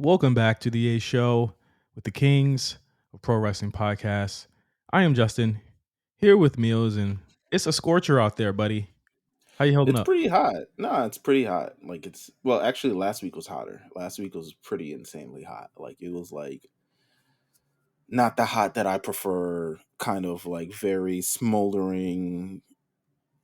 Welcome back to the A Show with the Kings of Pro Wrestling Podcast. I am Justin, here with Meelz, and it's a scorcher out there, buddy. How you holding It's up? pretty hot. No, it's pretty hot. Well, actually last week was hotter. Last week was pretty insanely hot. Like it was like not the hot that I prefer, kind of like very smoldering,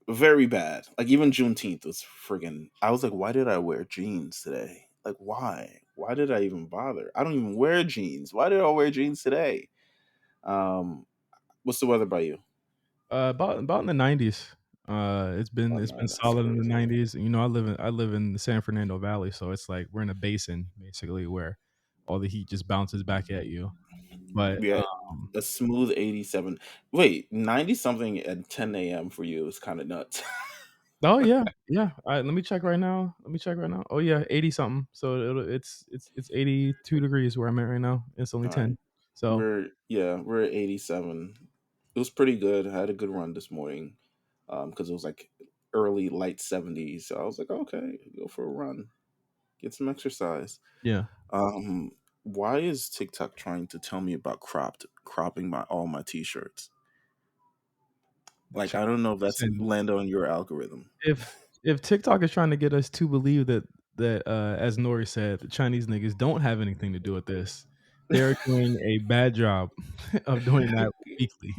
very bad. Like even Juneteenth was friggin' I was like, why did I wear jeans today? Like why? Why did I even bother? I don't even wear jeans. Why did I wear jeans today? Um what's the weather by you? About in the 90s. It's been Oh it's been man, that's solid in the crazy. 90s. You know, I live in the San Fernando Valley, so it's like we're in a basin basically where all the heat just bounces back at you. But Yeah, a smooth 87. Wait, 90 something at 10 a.m. for you is kind of nuts. oh yeah, yeah. Let me check right now. Oh yeah, 80 something. So it's 82 degrees where I'm at right now. It's only All right. 10. So We're at 87. It was pretty good. I had a good run this morning. Because it was like early light 70s. So I was like, okay, go for a run. Get some exercise. yeah. Um why is TikTok trying to tell me about cropping my all my t-shirts? Like Ch- I don't know if that's Listen, land on your algorithm. if TikTok is trying to get us to believe that as Nori said, the Chinese niggas don't have anything to do with this, they're doing a bad job of doing that weekly.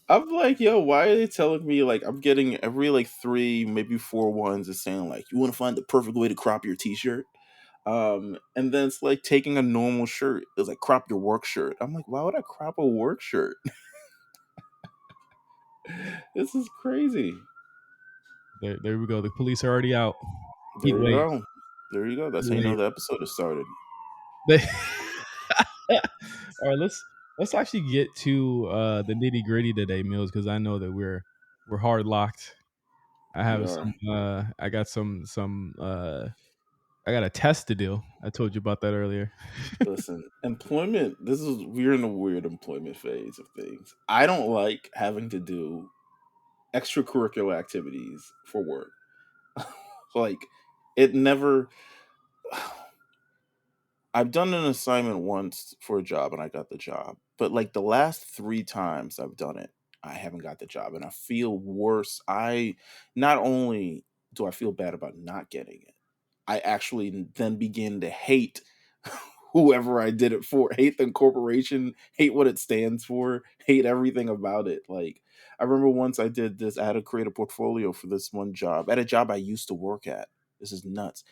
I'm like, yo, why are they telling me like I'm getting every like three, maybe four ones is saying like you want to find the perfect way to crop your t-shirt? And then it's like taking a normal shirt. It's like crop your work shirt. I'm like, why would I crop a work shirt? This is crazy. There we go. The police are already out. Heat There you wave. go. There you go. That's Heat how you know wave. the episode has started. They All right, let's actually get to the nitty gritty today, Mills, because I know that we're hard locked. I We have are. some I got some I got a test to do. I told you about that earlier. Listen, employment, we're in a weird employment phase of things. I don't like having to do extracurricular activities for work. Like, it never. I've done an assignment once for a job and I got the job. But like the last three times I've done it, I haven't got the job and I feel worse. I not only do I feel bad about not getting it, I actually then begin to hate whoever I did it for, hate the corporation, hate what it stands for, hate everything about it. Like I remember once I did this, I had to create a portfolio for this one job at a job I used to work at. This is nuts.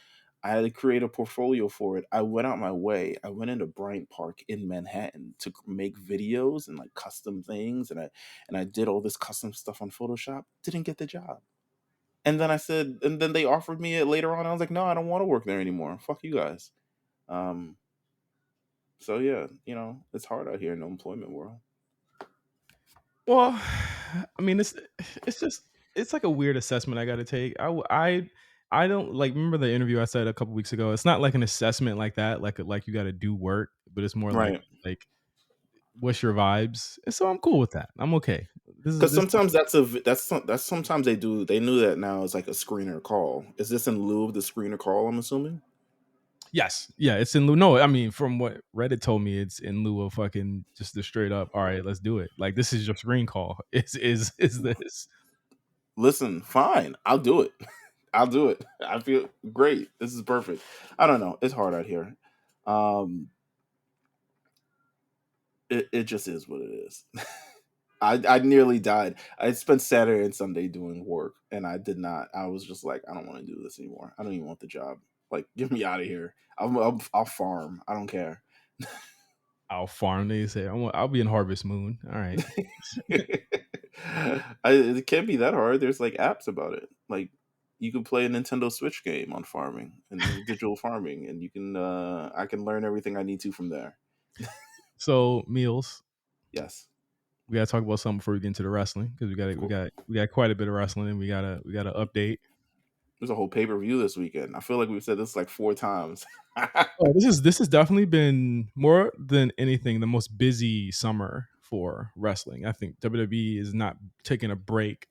I had to create a portfolio for it. I went out my way. I went into Bryant Park in Manhattan to make videos and like custom things, and I did all this custom stuff on Photoshop. Didn't get the job, and then they offered me it later on. I was like, no, I don't want to work there anymore. Fuck you guys. Um, so yeah, it's hard out here in the employment world. Well, I mean, it's just it's like a weird assessment I got to take. I don't like remember the interview I said a couple weeks ago. It's not like an assessment like that, like you got to do work, but it's more Right. like what's your vibes. And so I'm cool with that. I'm okay. This is Because this. sometimes that's sometimes they knew that now it's like a screener call. Is this in lieu of the screener call? I'm assuming. Yes. Yeah, it's in lieu. No, I mean, from what Reddit told me, it's in lieu of fucking just the straight up, all right, let's do it. Like this is your screen call. Is this. Listen, fine, I'll do it. I'll do it. I feel great. This is perfect. I don't know. It's hard out here. Um, it just is what it is. I nearly died. I spent Saturday and Sunday doing work, and I did not. I was just like, I don't want to do this anymore. I don't even want the job. Like, get me out of here. I'll farm. I don't care. I'll farm. They say I'll be in Harvest Moon. All right. It can't be that hard. There's like apps about it. Like you can play a Nintendo Switch game on farming and digital farming, and you can I can learn everything I need to from there. So Meals, Yes, we gotta talk about something before we get into the wrestling because of course. we got quite a bit of wrestling and we gotta update. There's a whole pay per view this weekend. I feel like we've said this like four times. Oh, this has definitely been more than anything the most busy summer for wrestling. I think WWE is not taking a break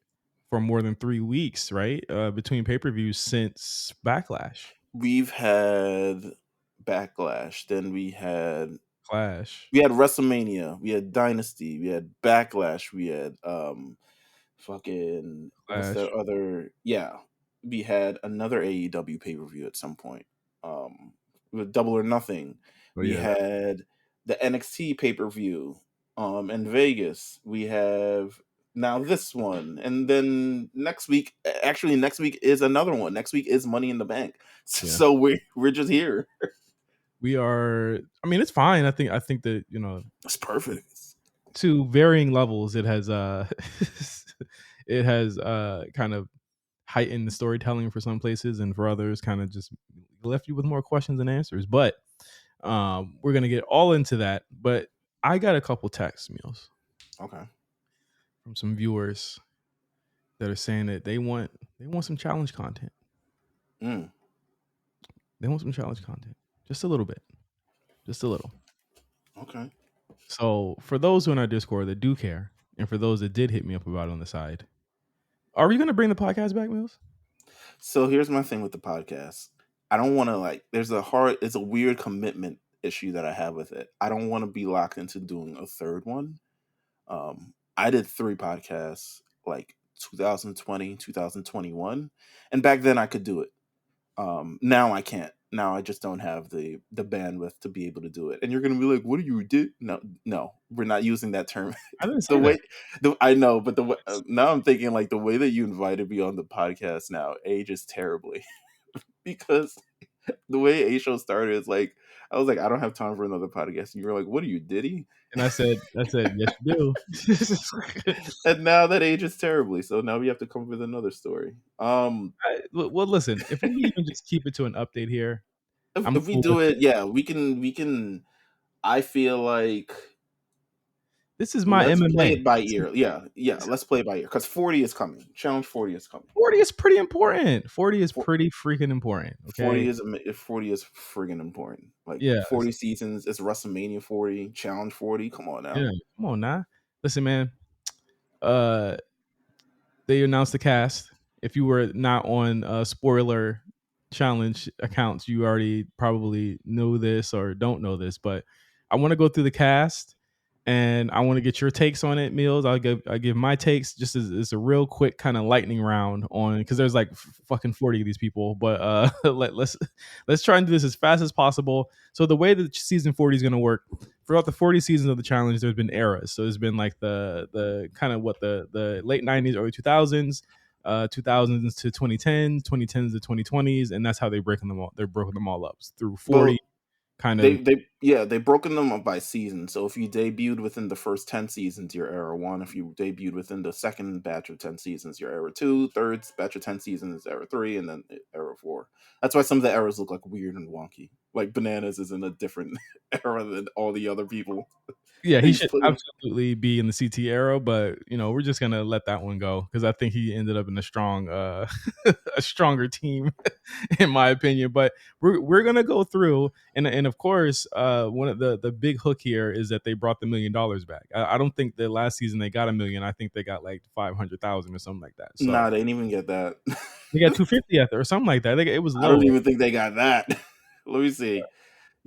for more than 3 weeks, right? Between pay per views since Backlash. We've had Backlash. Then Clash, we had WrestleMania, we had Dynasty, we had Backlash, we had fucking what's the Clash. other? Yeah, we had another AEW pay per view at some point. With Double or Nothing, Oh we yeah, had the NXT pay per view in Vegas. We have now this one, and then next week. Actually, next week is another one. Next week is Money in the Bank. yeah. So we're just here. We are. I mean, it's fine. I think that It's perfect. to varying levels, it has it has kind of heightened the storytelling for some places, and for others, kind of just left you with more questions and answers. But we're gonna get all into that. But I got a couple texts, Meals, Okay. from some viewers that are saying that they want some challenge content. Mm, They want some challenge content, just a little bit, just a little. okay. So for those who are in our Discord that do care, and for those that did hit me up about it on the side, are we going to bring the podcast back, Mills? So here's my thing with the podcast. I don't want to like. It's a weird commitment issue that I have with it. I don't want to be locked into doing a third one. I did 3 podcasts like 2020, 2021, and back then I could do it. Now I can't. Now I just don't have the bandwidth to be able to do it. And you're gonna be like, "What do you did?" No, no, we're not using that term. I didn't the say that. way, I know, but now I'm thinking like the way that you invited me on the podcast now ages terribly because the way A show started is like I was like, I don't have time for another podcast, and you were like, "What are you, Diddy?" And I said, yes, you do. And now that ages terribly, so now we have to come up with another story. Well, listen, if we even just keep it to an update here, I'm If we cool with do it. it, yeah, we can. I feel like This is my let's play MMA. it by ear. Yeah, yeah, let's play it by ear because 40 is coming. Challenge 40 is coming. 40 is pretty important. 40 is For- pretty freaking important. 40 Okay. is 40 is friggin' important. Like Yeah. 40 seasons. It's WrestleMania 40, Challenge 40. Come on Yeah. now. Come on now. Listen, man. Uh, they announced the cast. If you were not on spoiler challenge accounts, you already probably know this or don't know this, but I want to go through the cast and I want to get your takes on it, Meals. I give my takes just as a real quick kind of lightning round on because there's like fucking 40 of these people, but let's try and do this as fast as possible. So the way that season 40 is going to work throughout the 40 seasons of the challenge, there's been eras. So there's been like the kind of what the late 90s, early 2000s, 2000s to 2010s, 2010s to 2020s, and that's how they're broken them all up through 40 Well, kind of. they broken them up by season. So if you debuted within the first 10 seasons, you're era 1. If you debuted within the second batch of 10 seasons, you're era 2. Third batch of 10 seasons, era 3, and then era 4. That's why some of the eras look like weird and wonky. Like Bananas is in a different era than all the other people. Yeah, he He's should put him. absolutely be in the CT era, but we're just gonna let that one go because I think he ended up in a strong, a stronger team, in my opinion. But we're gonna go through, and of course, one of the big hook here is that they brought the $1 million back. I don't think the last season they got 1 million. I think they got like 500,000 or something like that. So Nah, they didn't even get that. they got 250 after or something like that. It was I don't low. even think they got that. Let me see.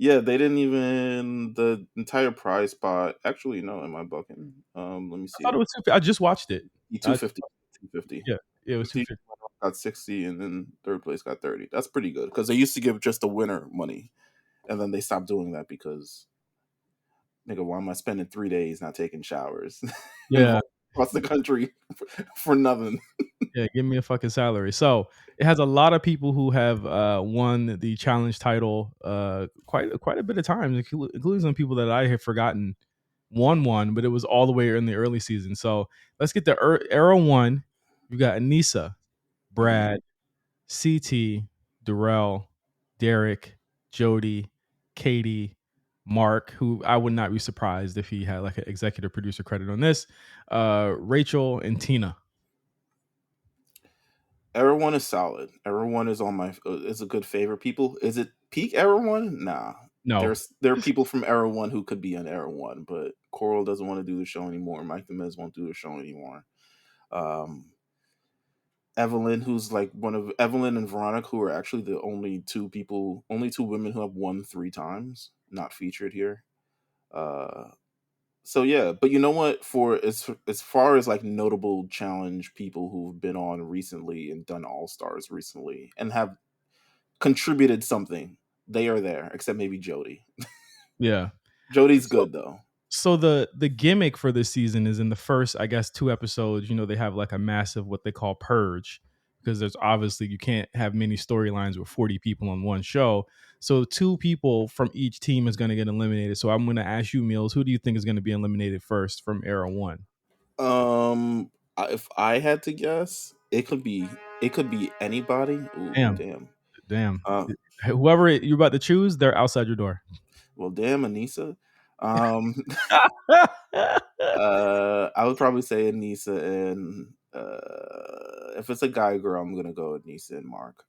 Yeah, they didn't even the entire prize pot. Actually, no, am I bucking? Let me I thought it see. was 250. I just watched it. Two fifty, 250. Yeah, yeah, it was 50 250. got 60, and then third place got 30. That's pretty good because they used to give just the winner money, and then they stopped doing that because nigga, why am I spending 3 days not taking showers and Yeah. across the country for nothing? Yeah, give me a fucking salary. So it has a lot of people who have won the challenge title quite a bit of times, including some people that I have forgotten won one, but it was all the way in the early season. So let's get the era one. You got Anissa, Mhm. Brad, CT, Darrell, Derek, Jody, Katie, Mark, who I would not be surprised if he had like an executive producer credit on this, Rachel, and Tina. Everyone is solid. Everyone is on my is a good favorite. People, is it peak Era One? Nah. No, There are people from Era One who could be on Era One, but Coral doesn't want to do the show anymore. Mike the Miz won't do the show anymore. Um, Evelyn, who's like one of Evelyn and Veronica, who are actually the only two women who have won 3 times, not featured here. Uh, so yeah, but you know what? For as far as like notable challenge people who've been on recently and done All Stars recently and have contributed something, they are there. Except maybe Jody. Yeah. Jody's So good though. so the gimmick for this season is in the first, I guess, 2 episodes, they have like a massive what they call purge because there's obviously you can't have many storylines with 40 people on one show. So 2 people from each team is going to get eliminated. So I'm going to ask you, Meelz, who do you think is going to be eliminated first from era 1? If I had to guess, it could be anybody. Ooh, Damn. damn. Damn. Uh, Whoever you're about to choose, they're outside your door. well, damn, Anissa. Um, I would probably say Anissa and if it's a guy girl, I'm gonna go with Anissa and Mark.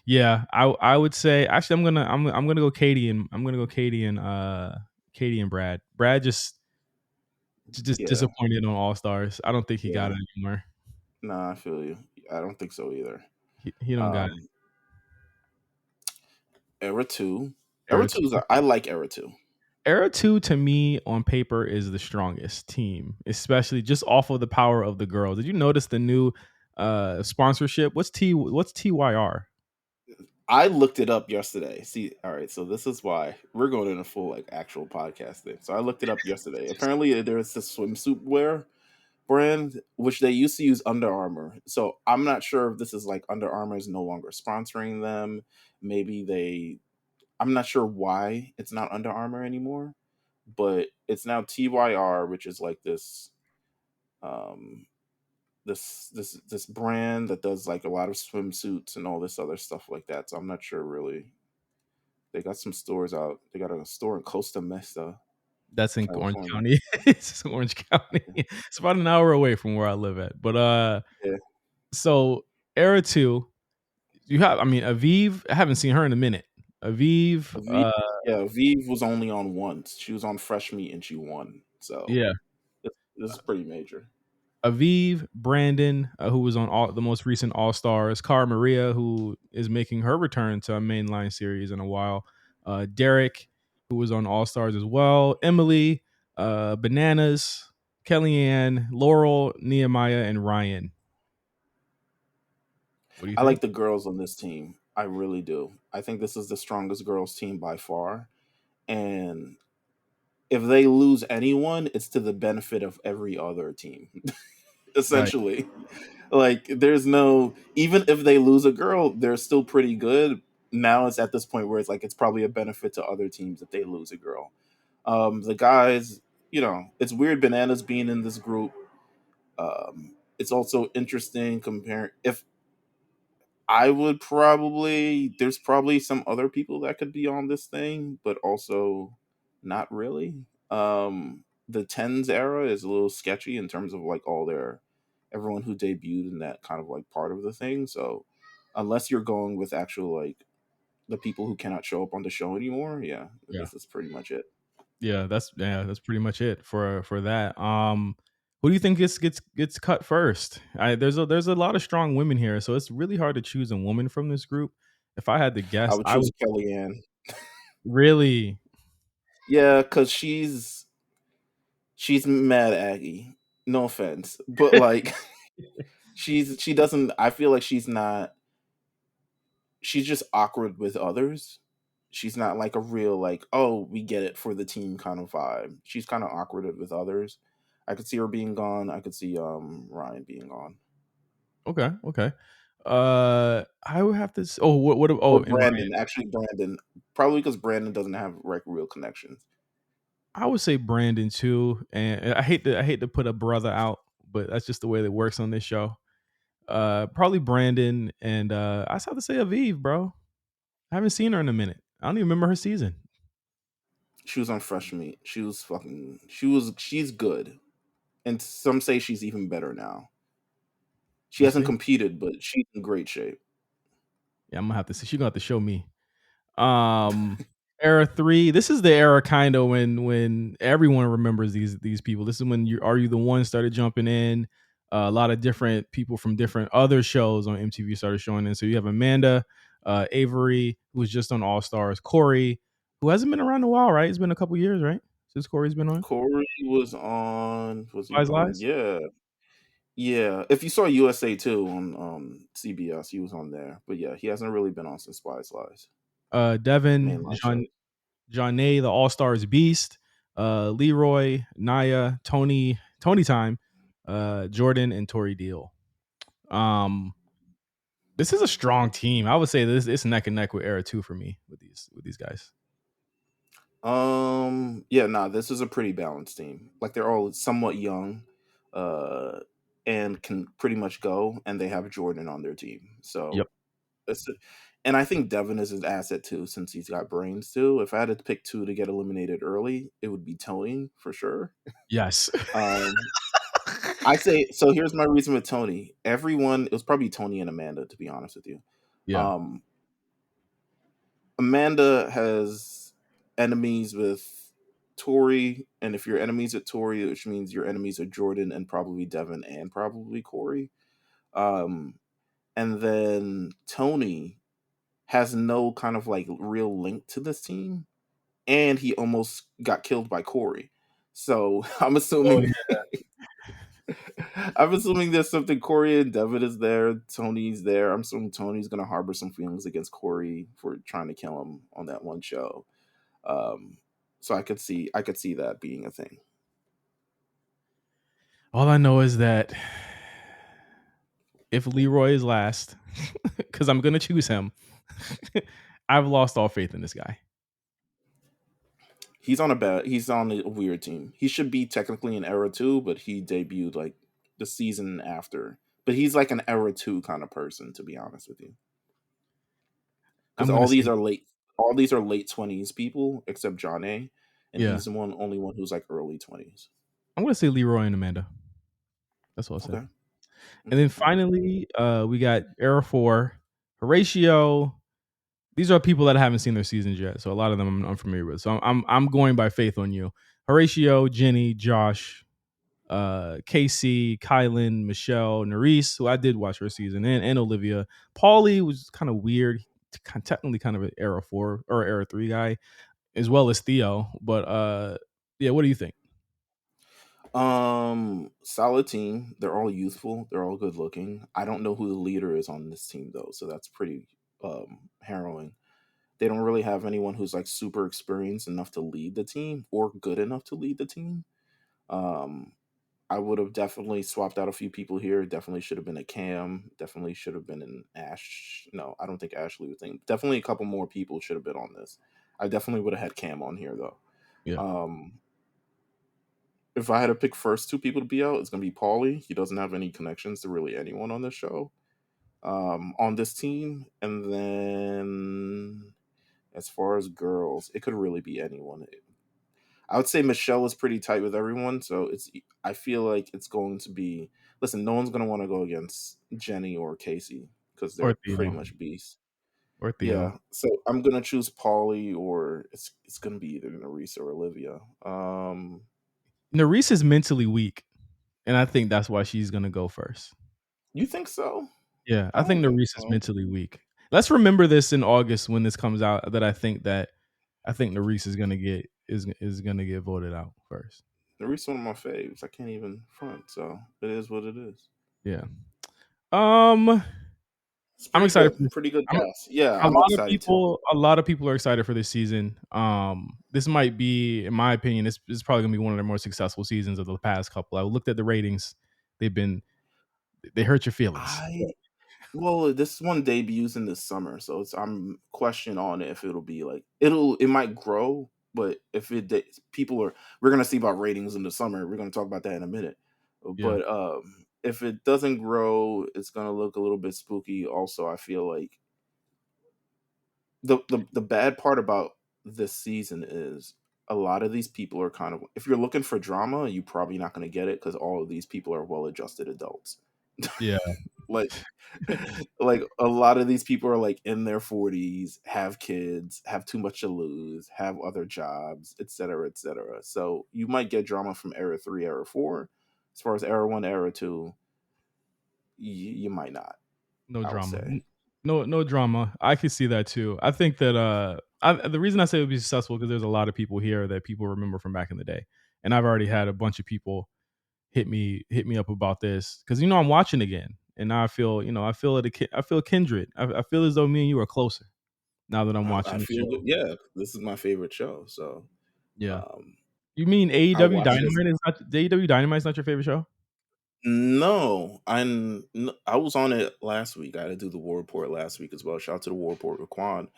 Yeah, I would say actually I'm gonna go Katie and Katie and Brad. Brad just Yeah, disappointed on All Stars. I don't think he got yeah. it anymore. Nah, I feel you. I don't think so either. He don't got it. Um, Era two. Era Era two is two. I like Era two. Era two to me on paper is the strongest team, especially just off of the power of the girls. Did you notice the new sponsorship? What's TYR? I looked it up yesterday. See, all right, so this is why we're going in a full like actual podcast thing. So I looked it up yesterday. Apparently, there's this swimsuit wear brand which they used to use Under Armour. So I'm not sure if this is like Under Armour is no longer sponsoring them. Maybe they. I'm not sure why it's not Under Armour anymore, but it's now TYR, which is like um this brand that does like a lot of swimsuits and all this other stuff like that. So I'm not sure really. They got some stores out. They got a store in Costa Mesa, That's in Orange California. County. It's Orange County. It's about an hour away from where I live at. But Yeah. so Era two, you have I mean Aviv, I haven't seen her in a minute. Aviv, Aviv, yeah, Aviv was only on once. She was on Fresh Meat and she won. So yeah. this is pretty major. Aviv, Brandon, who was on all the most recent All Stars, Cara Maria, who is making her return to a mainline series in a while, Derek, who was on All Stars as well, Emily, Bananas, Kellyanne, Laurel, Nehemiah, and Ryan. What do you I think? like the girls on this team. I really do. I think this is the strongest girls team by far. And if they lose anyone, it's to the benefit of every other team. Right. Essentially. Like there's no even if they lose a girl, they're still pretty good. Now it's at this point where it's like it's probably a benefit to other teams if they lose a girl. The guys, it's weird Bananas being in this group. It's also interesting comparing if I would probably there's probably some other people that could be on this thing, but also not really. The tens era is a little sketchy in terms of like all their everyone who debuted in that kind of like part of the thing. So unless you're going with actual like the people who cannot show up on the show anymore, yeah, Yeah. this is pretty much it. That's pretty much it for that. Who do you think gets cut first? There's a lot of strong women here, so it's really hard to choose a woman from this group. If I had to I guess, would I choose would Kellyanne. really Yeah, because she's mad Aggie. No offense, but like she doesn't. I feel like she's just awkward with others. She's not like a real like, oh, we get it for the team kind of vibe. She's kind of awkward with others. I could see her being gone. I could see Ryan being gone. okay. I would have to. Or And Ryan. Brandon. Actually Brandon. Probably because Brandon doesn't have like real connections. I would say Brandon too, and I hate to put a brother out, but that's just the way that works on this show. Probably Brandon, and I just have to say Aviv, bro. I haven't seen her in a minute. I don't even remember her season. She was on Fresh Meat. She's good. And some say she's even better now. She We'll hasn't see. competed, but she's in great shape. Yeah, I'm gonna have to see. She's gonna have to show me. Um, Era three. This is the era kind of when everyone remembers these people. This is when you the one started jumping in. A lot of different people from different other shows on MTV started showing in. So you have Amanda, Avery, who was just on All Stars, Corey, who hasn't been around in a while, right? It's been a couple years, right? Since Corey's been on Corey was on. Was he Spies on? Lies. Yeah, yeah. If you saw USA too on CBS, he was on there. But yeah, he hasn't really been on since Spice Lies Devin, mainline shows. Johnny, the All Stars Beast, Leroy, Naya, Tony Time, Jordan, and Tori Deal. Um, this is a strong team. I would say this it's neck and neck with Era 2 for me with these guys. Yeah, nah, this is a pretty balanced team. Like they're all somewhat young, uh, and can pretty much go, and they have Jordan on their team. Yep. So it's, and I think Devin is an asset too, since he's got brains too. If I had to pick two to get eliminated early, it would be Tony for sure. Yes. Um, I say so. Here's my reason with Tony. Everyone, it was probably Tony and Amanda, to be honest with you. Yeah. Um, Amanda has enemies with Tori, and if you're enemies with Tori, which means your enemies are Jordan and probably Devin and probably Corey. Um, and then Tony has no kind of like real link to this team, and he almost got killed by Corey. So I'm Oh assuming yeah. I'm assuming there's something. Corey and Devin is there. Tony's there. I'm assuming Tony's gonna harbor some feelings against Corey for trying to kill him on that one show. Um, so I could see that being a thing. All I know is that if Leroy is last, because I'm gonna choose him, I've lost all faith in this guy. He's on a weird team. He should be technically an era two, but he debuted like the season after. But he's like an era two kind of person, to be honest with you. Because I'm gonna say, all these are late 20s people except John A, and yeah, he's the only one who's like early 20s. I'm gonna say Leroy and Amanda. That's what I'll say. Okay. And then Okay. finally, we got Era 4, Horatio. These are people that I haven't seen their seasons yet, so a lot of them I'm unfamiliar with. So I'm going by faith on you. Horatio, Jenny, Josh, Casey, Kylan, Michelle, Nerese, who I did watch her season, and Olivia. Paulie was kind of weird, technically kind of an era 4 or era 3 guy, as well as Theo. But yeah, what do you think? Solid team. They're all youthful. They're all good looking. I don't know who the leader is on this team though, so that's pretty harrowing. They don't really have anyone who's like super experienced enough to lead the team or good enough to lead the team. Um, I would have definitely swapped out a few people here. Definitely should have been a Cam. Definitely should have been an Ash. No, I don't think Ashley would think. Definitely a couple more people should have been on this. I definitely would have had Cam on here though. Yeah. Um, if I had to pick first two people to be out, it's gonna be Paulie. He doesn't have any connections to really anyone on this show, on this team. And then as far as girls, it could really be anyone. I would say Michelle is pretty tight with everyone, so it's. I feel like it's going to be. Listen, no one's gonna want to go against Jenny or Casey because Or they're pretty Theo. much beasts. Or Theo. Yeah, so I'm gonna choose Paulie, or it's gonna be either Nerissa or Olivia. Nerese is mentally weak, and I think that's why she's gonna go first. You think so? Yeah, I I think don't think Nerese is so. mentally weak. Let's remember this in August when this comes out. That I think Nerese is gonna get voted out first. Nerissa one of my faves. I can't even front, so it is what it is. Yeah. Um, It's I'm pretty excited for good. this. Pretty good I'm cast. Yeah, a I'm lot of excited too. people a lot of people are excited for this season. This might be, in my opinion, this is probably gonna be one of their more successful seasons of the past couple. I looked at the ratings. They've been they hurt your feelings. I Well, this one debuts in the summer, so I'm questioning on it if it'll be like it might grow, but if people are we're gonna see about ratings in the summer. We're gonna talk about that in a minute. Yeah. But if it doesn't grow, it's gonna look a little bit spooky. Also, I feel like the bad part about this season is a lot of these people are kind of if you're looking for drama, you're probably not gonna get it because all of these people are well-adjusted adults. Yeah. Like like a lot of these people are like in their 40s, have kids, have too much to lose, have other jobs, etc., etc. So you might get drama from era 3, era 4. As far as era 1, era 2, you might not. No I would drama. say. No drama. I could see that too. I think that the reason I say it would be successful because there's a lot of people here that people remember from back in the day, and I've already had a bunch of people hit me up about this because I'm watching again, and now I feel I feel I feel kindred. I feel as though me and you are closer now that I'm I watching the feel good. show. Yeah, this is my favorite show. So Yeah. um, You mean I AEW watched it. Dynamite is not AEW Dynamite is not your favorite show? No, I was on it last week. I had to do the War Report last week as well. Shout out to the War Report with Quan.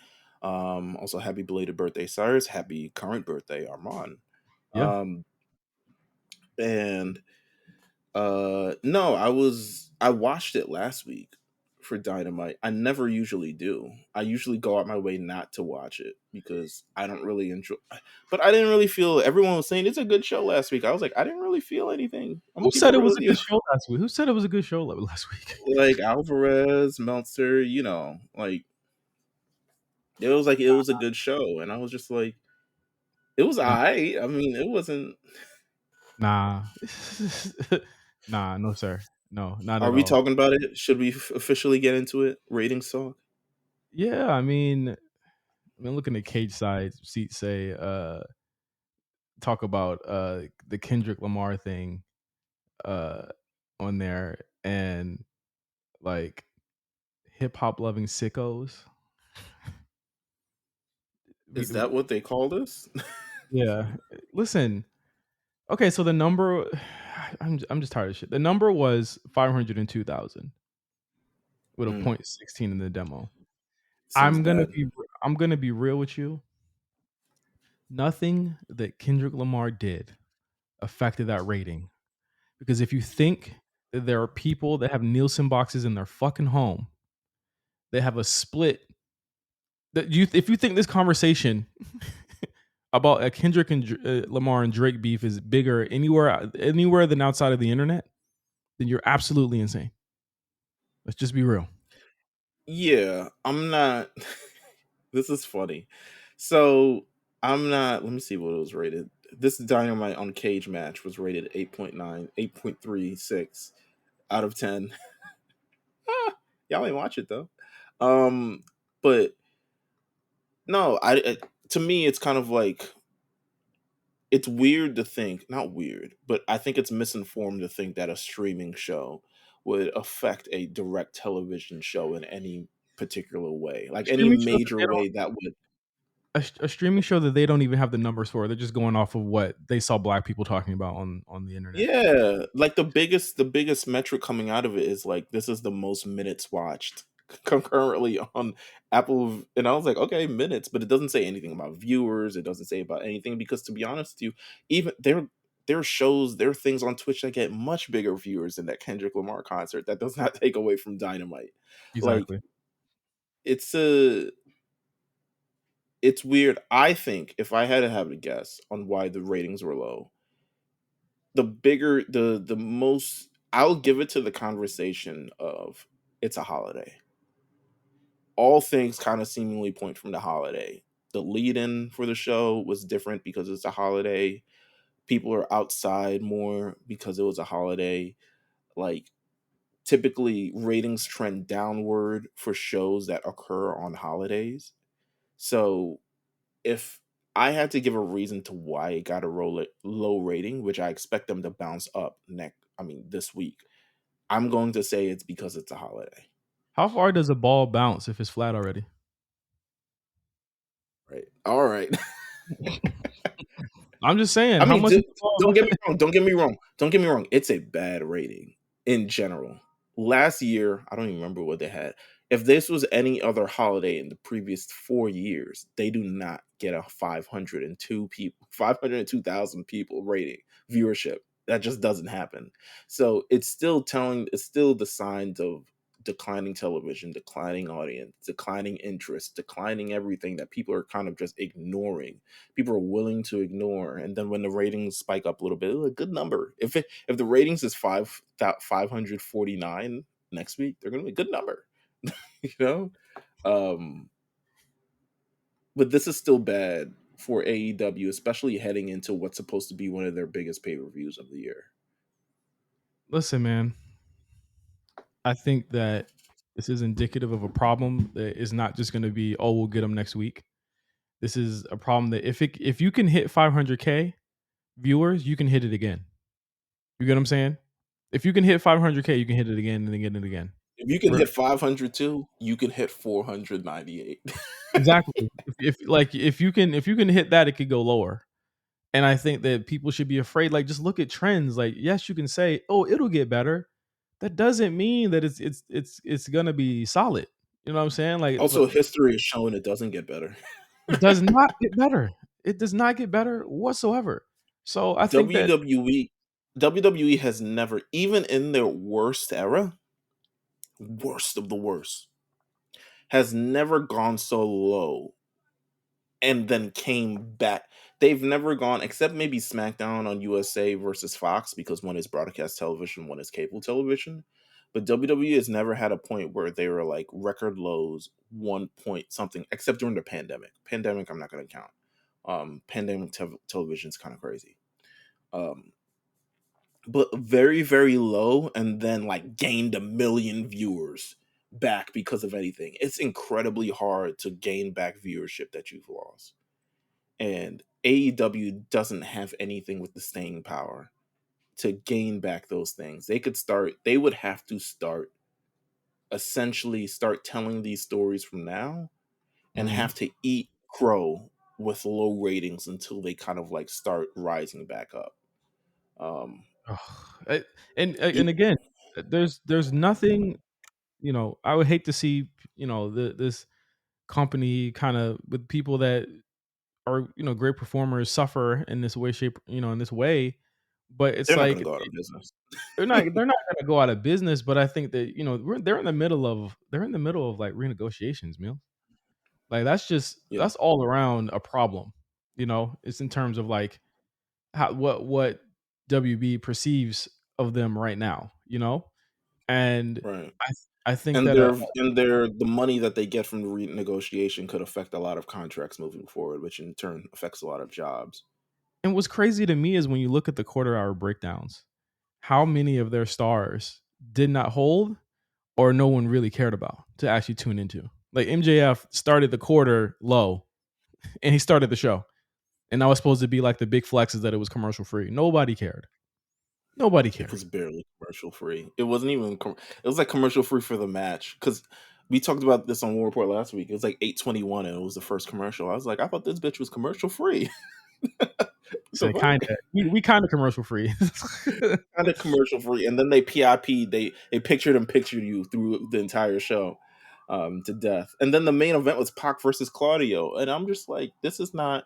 Also, happy belated birthday, Cyrus. Happy current birthday, Armand. Yeah. Um, and no, I watched it last week for Dynamite. I never usually do. I usually go out my way not to watch it because I don't really enjoy. But I didn't really feel. Everyone was saying it's a good show last week. I was like, I didn't really feel anything. I'm gonna Who keep it said it real was with a you. good show last week? Who said it was a good show last week? Like Alvarez, Meltzer, like it was a good show, and I was just like, it was Nah. alright. I mean, it wasn't. Nah. Nah, no sir. No, not Are at we all. talking about it? Should we officially get into it? Ratings talk. Yeah, looking at Cage side seat say talk about the Kendrick Lamar thing uh on there and like hip hop loving sickos. We, Is that what they called us? yeah. Listen. Okay, so the number I'm just tired of shit. The number was 502,000 with a Mm, point 16 in the demo. seems I'm gonna bad. be I'm gonna be real with you. Nothing that Kendrick Lamar did affected that rating. Because if you think that there are people that have Nielsen boxes in their fucking home, they have a split that if you think this conversation about a Kendrick and Lamar and Drake beef is bigger anywhere than outside of the internet, then you're absolutely insane. Let's just be real. Yeah, I'm not. This is funny. So I'm not. Let me see what it was rated. This Dynamite on Cage match was rated 8.9, 8.36 out of 10. Y'all ain't watch it though. Um, but no, to me it's kind of like it's weird to think, not weird, but I think it's misinformed to think that a streaming show would affect a direct television show in any particular way, A like any streaming show that major they way that would. a streaming show that they don't even have the numbers for. They're just going off of what they saw black people talking about on the internet. Yeah, like the biggest metric coming out of it is like this is the most minutes watched concurrently on Apple, and I was like, okay, minutes, but it doesn't say anything about viewers. It doesn't say about anything because to be honest with you, even there are shows, there are things on Twitch that get much bigger viewers than that Kendrick Lamar concert. That does not take away from Dynamite. Like Exactly. it's a it's weird. I think if I had to have a guess on why the ratings were low, the bigger the most I'll give it to the conversation of it's a holiday. All things kind of seemingly point from the holiday. The lead in for the show was different because it's a holiday. People are outside more because it was a holiday. Like typically ratings trend downward for shows that occur on holidays. So if I had to give a reason to why it got a low rating, which I expect them to bounce up this week, I'm going to say it's because it's a holiday, How far does a ball bounce if it's flat already? right? All right. I'm just saying, I how mean, much is the don't ball? get me wrong. Don't get me wrong. Don't get me wrong. It's a bad rating in general. Last year, I don't even remember what they had. If this was any other holiday in the previous 4 years, they do not get a 502,000 people rating viewership. That just doesn't happen. So it's still the signs of declining television, declining audience, declining interest, declining everything that people are kind of just ignoring, people are willing to ignore. And then when the ratings spike up a little bit, a good number. If the ratings is 549 next week, they're going to be a good number. you know. Um, but this is still bad for AEW, especially heading into what's supposed to be one of their biggest pay per views of the year. Listen, man, I think that this is indicative of a problem that is not just going to be, oh, we'll get them next week. This is a problem that if you can hit 500K viewers, you can hit it again. You get what I'm saying? If you can hit 500K, you can hit it again and again and again. If you can hit 502, you can hit 498. Exactly. If you can hit that, it could go lower. And I think that people should be afraid. Like, just look at trends. Like, yes, you can say, "Oh, it'll get better." That doesn't mean that it's gonna be solid. You know what I'm saying? Like, Also, history is showing it doesn't get better. it does not get better. It does not get better whatsoever. So I think that WWE WWE has never, even in their worst era, worst of the worst, has never gone so low and then came back. They've never gone, except maybe SmackDown on USA versus Fox, because one is broadcast television, one is cable television. But WWE has never had a point where they were like record lows, 1 point something, except during the pandemic. Pandemic, I'm not going to count. Pandemic television is kind of crazy. Um, but very, very low, and then like gained 1 million viewers back because of anything. It's incredibly hard to gain back viewership that you've lost. And AEW doesn't have anything with the staying power to gain back those things. They would have to essentially start telling these stories from now and Mhm. have to eat crow with low ratings until they kind of like start rising back up. Um, Ugh, I and e- again, there's nothing, I would hate to see, this company kinda with people that are, great performers suffer in this way, shape, in this way, but it's they're not going like to go out of business. they're not gonna go out of business, but I think that, they're in the middle of, like, renegotiations, meal. Like, Yeah, that's all around a problem, It's in terms of, like, how what WB perceives of them right now, And right. I I think And that, the money that they get from the renegotiation could affect a lot of contracts moving forward, which in turn affects a lot of jobs. and what's crazy to me is when you look at the quarter hour breakdowns, how many of their stars did not hold or no one really cared about to actually tune into. Like MJF started the quarter low and he started the show. And that was supposed to be like the big flex is that it was commercial free. Nobody cared. Nobody It cared. was barely commercial free. It wasn't even. It was like commercial free for the match, because we talked about this on War Report last week. It was like 8:21, and it was the first commercial. I was like, I thought this bitch was commercial free. The So kind fuck? of we kind of commercial free. Kind of commercial free, and then they PIP. They pictured and pictured you through the entire show, to death. And then the main event was Pac versus Claudio, and I'm just like, this is not.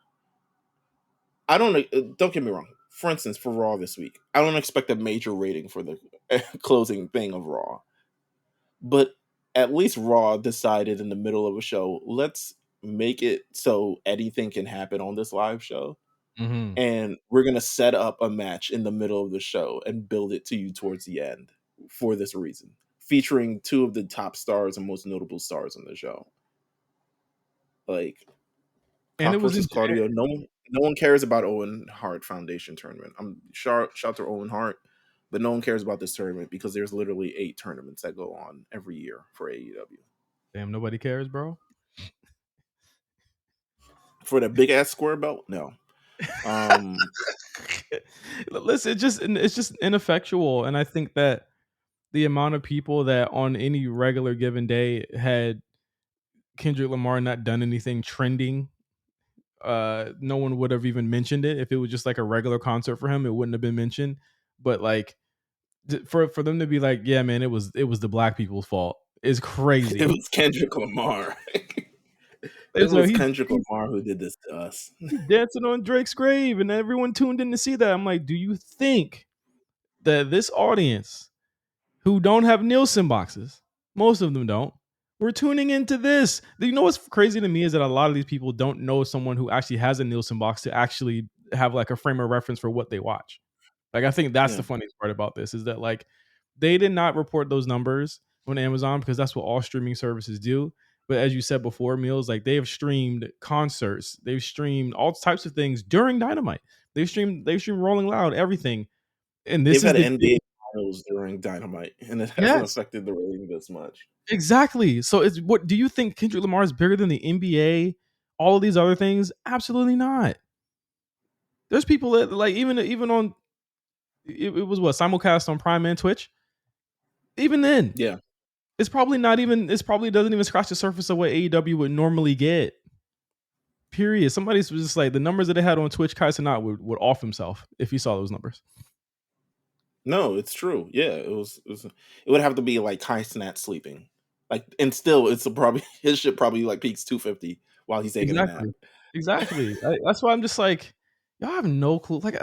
I don't know. Don't get me wrong. For instance, for Raw this week, I don't expect a major rating for the closing thing of Raw. But at least Raw decided in the middle of a show, let's make it so anything can happen on this live show. Mhm. And we're going to set up a match in the middle of the show and build it to you towards the end for this reason, featuring two of the top stars and most notable stars on the show. Like And it Pac was in versus Claudio, no one cares about Owen Hart Foundation tournament. I'm shout to Owen Hart, but no one cares about this tournament because there's literally 8 tournaments that go on every year for AEW. damn nobody cares, bro. For that big ass square belt? No. Um, Listen, it's just ineffectual, and I think that the amount of people that on any regular given day had Kendrick Lamar not done anything trending, no one would have even mentioned it. If it was just like a regular concert for him, it wouldn't have been mentioned. But like for them to be like, yeah, man, it was the black people's fault is it crazy. was Kendrick Lamar. It And so was Kendrick he's Lamar who did this to us. dancing on Drake's grave, and everyone tuned in to see that. I'm like, do you think that this audience who don't have Nielsen boxes, most of them don't, we're tuning into this? You know what's crazy to me is that a lot of these people don't know someone who actually has a Nielsen box to actually have like a frame of reference for what they watch. Like I think that's the Yeah. funniest part about this is that like they did not report those numbers on Amazon because that's what all streaming services do. But as you said before, Meals, like they have streamed concerts, they've streamed all types of things during Dynamite. They've streamed Rolling Loud, everything. And They've this is had the NBA finals during Dynamite, and it hasn't Yes, affected the rating this much. exactly. So it's what do you think Kendrick Lamar is bigger than the NBA? All of these other things? Absolutely not. There's people that like even on it was what simulcast on Prime and Twitch. Even then, Yeah. it's probably not even. It's probably doesn't even scratch the surface of what AEW would normally get. Period. Somebody's was just like the numbers that they had on Twitch. Kai Cenat would off himself if he saw those numbers. No, it's true. Yeah, it would have to be like Kai Cenat sleeping. Like, and still it's a probably his shit probably like peaks 250 while he's taking a nap. Exactly. Exactly. That's why I'm just like, y'all have no clue. Like,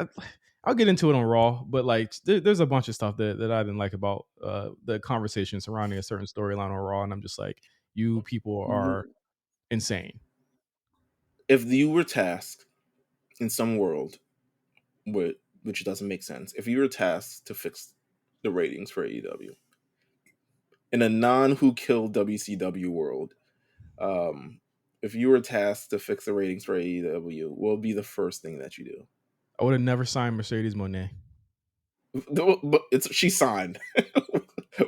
I'll get into it on Raw, but like, there's a bunch of stuff that I didn't like about the conversation surrounding a certain storyline on Raw, and I'm just like, you people are W- insane. If you were tasked in some world, which doesn't make sense, if you were tasked to fix the ratings for AEW in a non Who Killed WCW world, um, if you were tasked to fix the ratings for AEW, what would be the first thing that you do? I would have never signed Mercedes Monet. But it's she signed.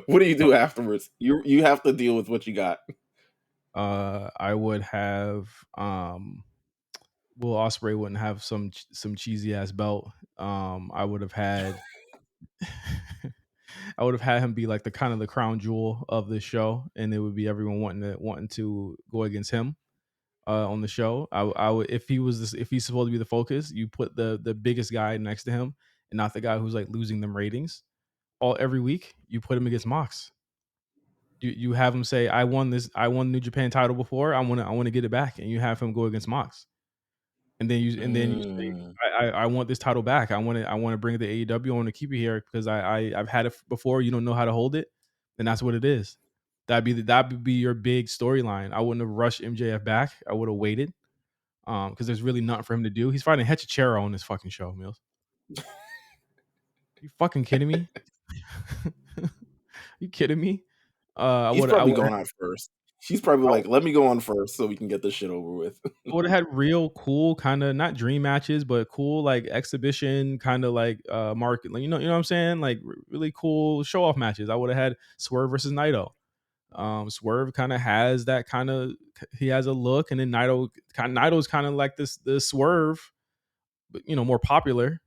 What do you do afterwards? You have to deal with what you got. I would have Will Ospreay wouldn't have some cheesy ass belt. I would have had I would have had him be like the kind of the crown jewel of this show, and it would be everyone wanting to go against him on the show. I would if he was if he's supposed to be the focus, you put the biggest guy next to him, and not the guy who's like losing them ratings all every week. You put him against Mox. You have him say, I won New Japan title before. I want to get it back," and you have him go against Mox. And then you say, Mm. I want this title back. I want to bring it to AEW. I want to keep it here because I've had it before. You don't know how to hold it, and that's what it is. That would be your big storyline. I wouldn't have rushed MJF back. I would have waited because there's really nothing for him to do. He's fighting Hechicero on this fucking show, Meelz. You fucking kidding me? You kidding me? He's probably going out first. He's probably like, "Let me go on first so we can get this shit over with." I would have had real cool kind of not dream matches, but cool like exhibition kind of like market, like, you know what I'm saying? Like really cool show off matches. I would have had Swerve versus Naito. Swerve kind of has that kind of he has a look, and then Naito's kind of like this Swerve, but more popular,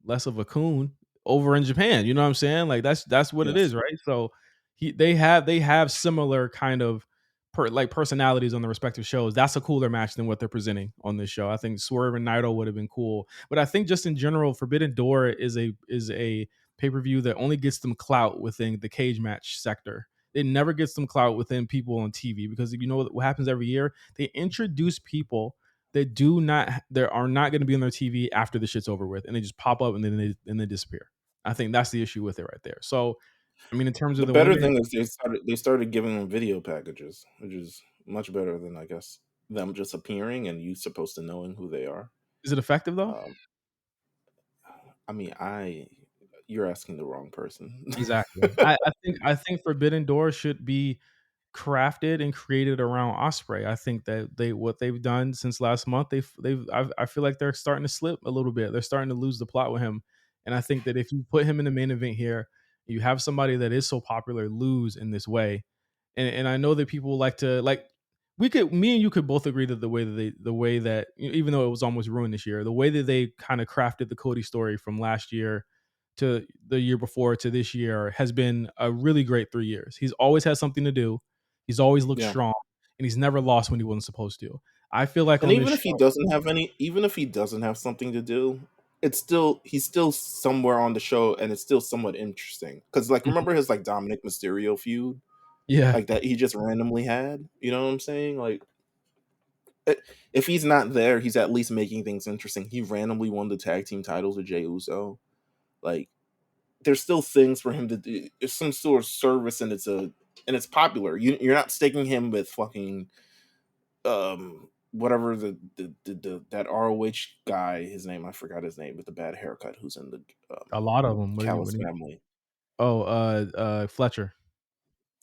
less of a coon over in Japan. You know what I'm saying? Like that's what it Yes. is, right? So they have similar kind of like personalities on the respective shows. That's a cooler match than what they're presenting on this show. I think Swerve and Naito would have been cool, but I think just in general, Forbidden Door is a pay per view that only gets them clout within the cage match sector. It never gets them clout within people on TV because if you know what happens every year, they introduce people that are not going to be on their TV after the shit's over with, and they just pop up and then they disappear. I think that's the issue with it right there. So, I mean, in terms of The the better women, thing is they started giving them video packages, which is much better than I guess them just appearing and you supposed to knowing who they are. is it effective though? Um, I mean, you're asking the wrong person. Exactly. I think Forbidden Door should be crafted and created around Osprey. I think that what they've done since last month, I feel like they're starting to slip a little bit. They're starting to lose the plot with him, and I think that if you put him in the main event here, you have somebody that is so popular lose in this way, and I know that people like to like. Me and you could both agree that the way that even though it was almost ruined this year, the way that they kind of crafted the Cody story from last year to the year before to this year has been a really great 3 years. He's always had something to do. He's always looked Yeah. strong, and he's never lost when he wasn't supposed to. I feel like And on this show, even if he doesn't have something to do, he's still somewhere on the show, and it's still somewhat interesting. Because like, Mhm. remember his like Dominic Mysterio feud, Yeah, like that he just randomly had. You know what I'm saying? Like, if he's not there, he's at least making things interesting. He randomly won the tag team titles with Jey Uso. Like, there's still things for him to do. It's some sort of service, and it's popular. You're not sticking him with fucking whatever the that ROH guy, his name, I forgot his name, with the bad haircut, who's in the a lot of them. Callis family. Oh, Fletcher.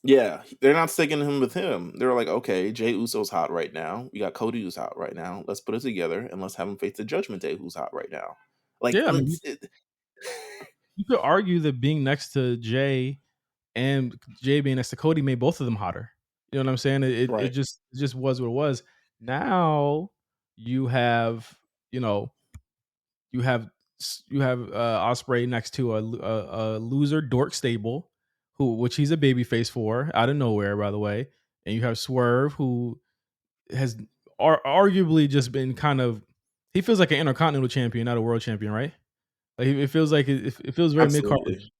Yeah, they're not sticking him with him. They're like, okay, Jay Uso's hot right now. We got Cody who's hot right now. Let's put it together and let's have him face the Judgment Day who's hot right now. Like, Yeah, I mean, you could argue that being next to Jay and Jay being next to Cody made both of them hotter. You know what I'm saying? Right. It just was what it was. Now you have, you know, you have you have Osprey next to a loser Dork Stable, who which he's a babyface for out of nowhere, by the way, and you have Swerve, who has arguably just been kind of he feels like an intercontinental champion, not a world champion, right? Like it feels like it feels very mid cardish.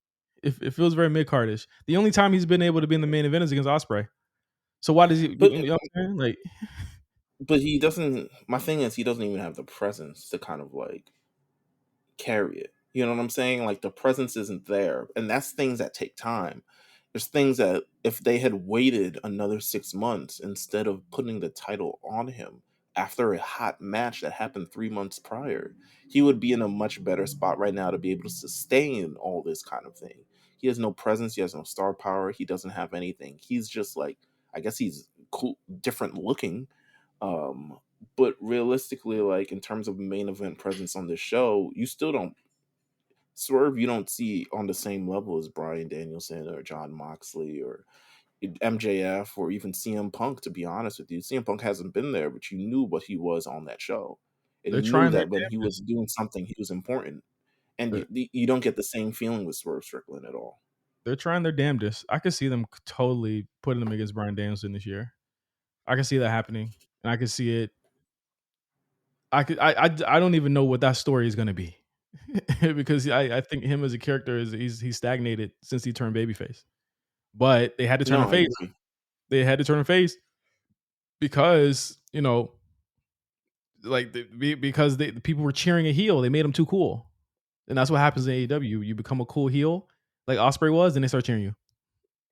Absolutely. It feels very mid cardish. The only time he's been able to be in the main event is against Osprey. So why does he? But You know what I'm saying? Like he doesn't. My thing is, he doesn't even have the presence to kind of like carry it. You know what I'm saying? Like the presence isn't there. And that's things that take time. There's things that if they had waited another 6 months instead of putting the title on him after a hot match that happened 3 months prior, he would be in a much better spot right now to be able to sustain all this kind of thing. He has no presence, he has no star power, he doesn't have anything. He's just like, I guess he's cool, different looking, um, but realistically, like in terms of main event presence on this show, you still don't Swerve. You don't see on the same level as Brian Danielson or John Moxley or MJF or even CM Punk. To be honest with you, CM Punk hasn't been there, but you knew what he was on that show, and they're you knew trying their that when he was damnedest. doing something, he was important. And They're, you don't get the same feeling with Swerve Strickland at all. they're trying their damnedest. I could see them totally putting them against Brian Danielson this year. I can see that happening, and I can see it. I don't even know what that story is going to be because I think him as a character is he's stagnated since he turned babyface. But they had to turn No, him I face. agree. They had to turn him face because you know like because the people were cheering a heel. They made him too cool, and that's what happens in AEW. You become a cool heel like Osprey was, and they start cheering you.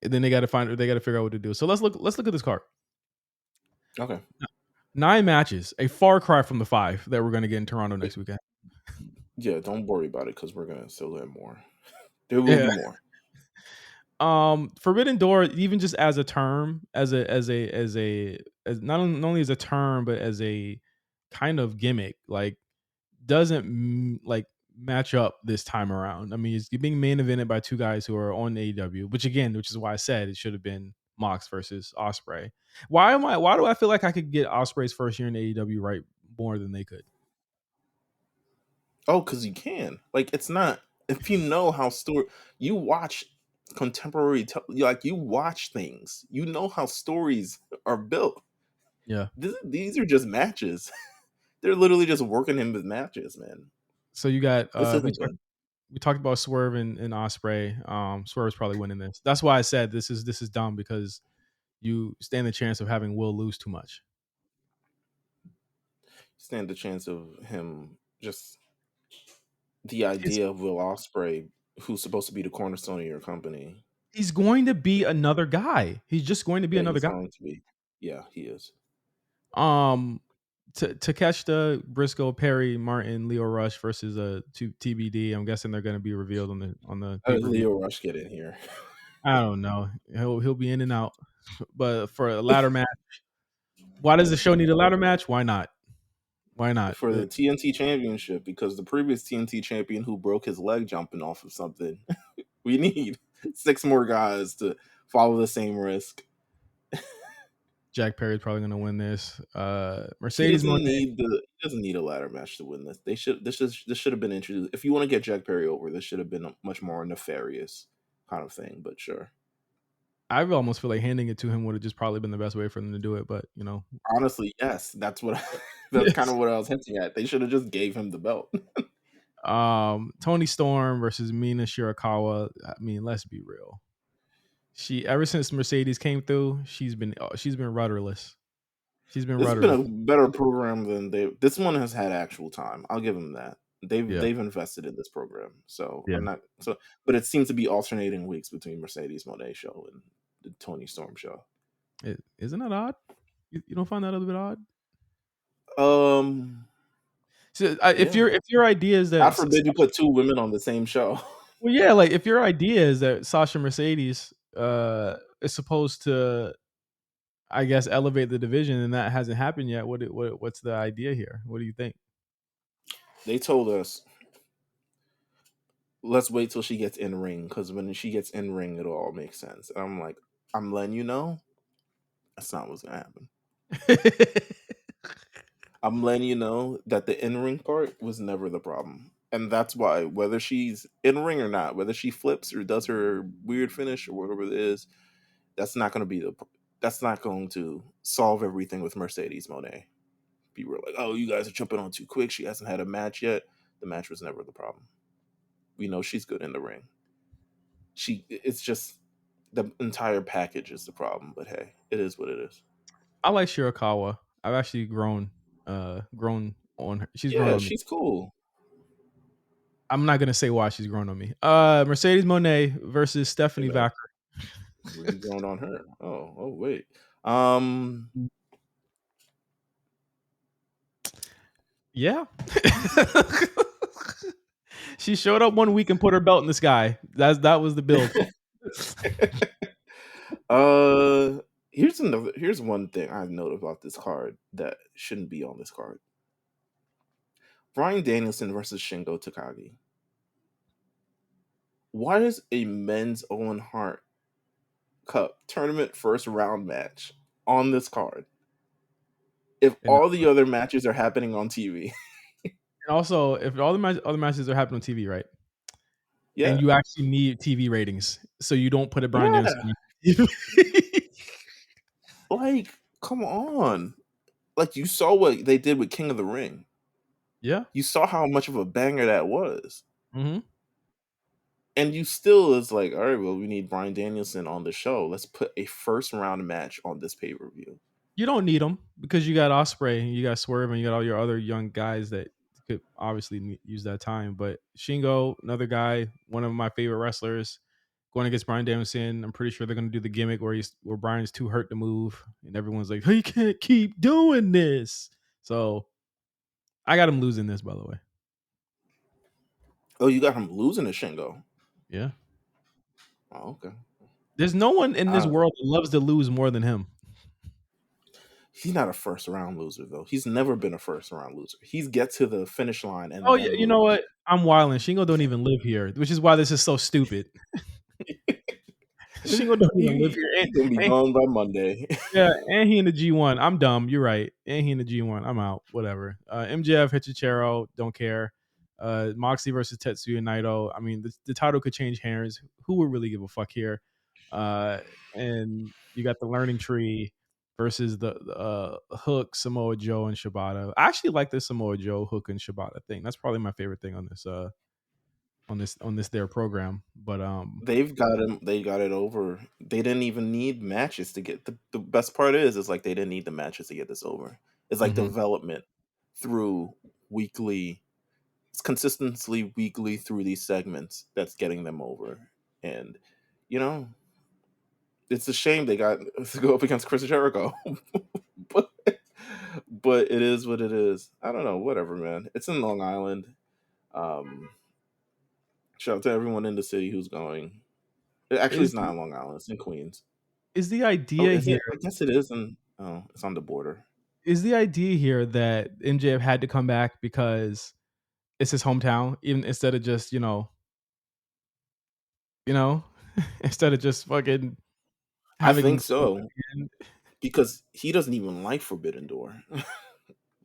And then they got to figure out what to do. So let's look at this card. Okay. 9 matches, a far cry from the 5 that we're going to get in Toronto next weekend. Yeah, don't worry about it because we're gonna still have more. There will Yeah. be more. Forbidden Door, even just as a term, as not only as a term, but as a kind of gimmick, like doesn't like match up this time around. I mean, it's being main evented by two guys who are on AEW, which is why I said it should have been Mox versus Osprey. Why do I feel like I could get Osprey's first year in AEW right more than they could? Oh, because you can. Like, it's not. If you know how story, you watch contemporary, like you watch things. You know how stories are built. Yeah. These are just matches. They're literally just working him with matches, man. So you got This isn't good. we talked about Swerve and Osprey. Swerve's probably winning this. That's why I said this is dumb because you stand the chance of having Will lose too much. Stand the chance of him just the His, idea of Will Osprey, who's supposed to be the cornerstone of your company. he's going to be another guy. He's just going to be Yeah, another he's guy. going to be. Yeah, he is. Um, to catch the Briscoe, Perry, Martin, Leo Rush versus TBD. I'm guessing they're going to be revealed on the How pay did per view. Leo Rush get in here? I don't know. He'll be in and out. But for a ladder match, why does the show need a ladder match? Why not? Why not? For the TNT championship, because the previous TNT champion who broke his leg jumping off of something, we need 6 more guys to follow the same risk. Jack Perry's probably going to win this. He Mercedes doesn't Monet. need the he doesn't need a ladder match to win this. This should have been introduced. If you want to get Jack Perry over, this should have been a much more nefarious kind of thing. But sure, I almost feel like handing it to him would have just probably been the best way for them to do it. But you know, honestly, yes, that's what that's kind yes. of what I was hinting at. They should have just gave him the belt. Tony Storm versus Mina Shirakawa. I mean, let's be real. She ever since Mercedes came through, she's been rudderless. She's been This has been rudderless. a better program than they. This one has had actual time. I'll give them that. Yeah, They've invested in this program. So yeah. I'm not so, but it seems to be alternating weeks between Mercedes Monet show and the Tony Storm show. Isn't that odd? You don't find that a little bit odd? Um, So, yeah. if your idea is God that forbid you put 2 women on the same show. well, yeah, like if your idea is that Sasha Mercedes is supposed to, I guess, elevate the division, and that hasn't happened yet. What's the idea here? What do you think? They told us let's wait till she gets in ring because when she gets in ring, it'll all make sense. And I'm like, I'm letting you know that's not what's gonna happen. I'm letting you know that the in ring part was never the problem. And that's why, whether she's in ring or not, whether she flips or does her weird finish or whatever it is, that's not going to be the. That's not going to solve everything with Mercedes Monet. People are like, "Oh, you guys are jumping on too quick. She hasn't had a match yet." The match was never the problem. We know she's good in the ring. It's just the entire package is the problem. But hey, it is what it is. I like Shirakawa. I've actually grown on her. She's grown Yeah, on me. she's cool. I'm not gonna say why she's grown on me. Mercedes Monet versus Hey Stephanie man, Vacker. really grown on her. Oh wait. Um, Yeah. She showed up one week and put her belt in the sky. That was the build. uh, Here's one thing I note about this card that shouldn't be on this card. Bryan Danielson versus Shingo Takagi. Why is a men's Owen Hart Cup tournament first round match on this card if And all the other matches are happening on TV? also, if all the other matches are happening on TV, right? And Yeah. you actually need TV ratings, so you don't put a Bryan Yeah. Danielson. Like, come on. Like, you saw what they did with King of the Ring. Yeah. You saw how much of a banger that was. Hmm. And you still is like, all right, well, we need Bryan Danielson on the show. Let's put a first round match on this pay per view. You don't need them because you got Osprey, you got Swerve, and you got all your other young guys that could obviously use that time. But Shingo, another guy, one of my favorite wrestlers, going against Bryan Danielson. I'm pretty sure they're going to do the gimmick where Bryan's too hurt to move, and everyone's like, "He can't keep doing this." So I got him losing this, by the way. Oh, you got him losing to Shingo. Yeah, Oh, okay. there's no one in this Uh, world that loves to lose more than him. he's not a first round loser though. He's never been a first round loser. He's get to the finish line Oh and yeah, then you know lose. what? I'm wilding. Shingo don't even live here, which is why this is so stupid. Shingo don't even live here, He's gonna be and gone by Monday. yeah, and he in the G1. I'm dumb. You're right. And he in the G1. I'm out. Whatever. MJF, Hichichero, don't care. Moxley versus Tetsuya Naito. I mean, the title could change hands. Who would really give a fuck here? And you got the learning tree versus the Hook, Samoa Joe, and Shibata. I actually like the Samoa Joe, Hook, and Shibata thing. That's probably my favorite thing on this their program. But They've got him. They got it over. They didn't even need matches to get the best part is like they didn't need the matches to get this over. It's like mhm. development through weekly. It's consistently weekly through these segments that's getting them over. And you know, it's a shame they got to go up against Chris Jericho, but but it is what it is. I don't know. Whatever, man. It's in Long Island. Um, Shout out to everyone in the city who's going. Actually, is it's not in Long Island. It's in Queens. is the Oh, idea is here it? I guess it is. And oh, it's on the border. is the idea here that MJF had to come back because it's his hometown, even instead of just you know, instead of just fucking I having think so because he doesn't even like Forbidden Door.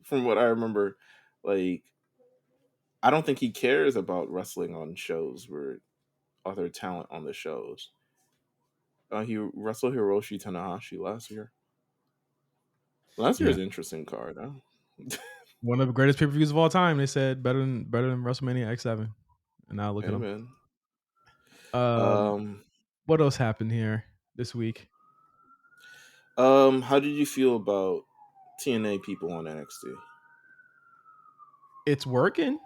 From what I remember, like I don't think he cares about wrestling on shows where other talent on the shows. He wrestled Hiroshi Tanahashi last year. Last yeah, year's an interesting card, huh? one of the greatest pay per views of all time. They said better than WrestleMania X7, and now look at Hey them. man. Um, Um, what else happened here this week? how did you feel about TNA people on NXT? It's working.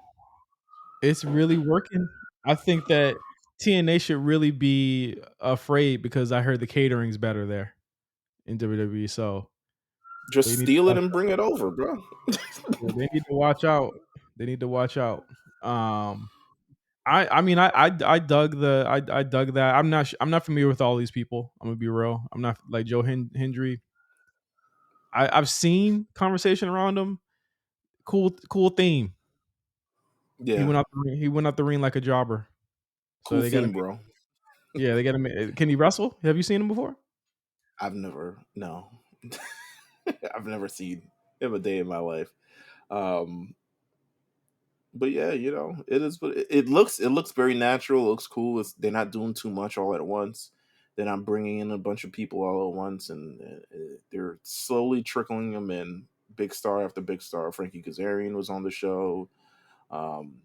It's really working. I think that TNA should really be afraid because I heard the catering's better there in WWE. So they Just need to steal it watch and bring it over, bro. Yeah, they need to watch out. They need to watch out. I mean I dug I dug that. I'm not familiar with all these people. I'm gonna be real. I'm not like Joe Hendry. I've seen conversation around him. Cool theme. Yeah. He went out the ring like a jobber. So Cool they gotta theme, bro. yeah, they gotta can he wrestle? Have you seen him before? I've never no. I've never seen him a day in my life. Um, but yeah, it is. But it looks very natural. It looks cool. They're not doing too much all at once. They're not bringing in a bunch of people all at once, and they're slowly trickling them in. Big star after big star. Frankie Kazarian was on the show. Um,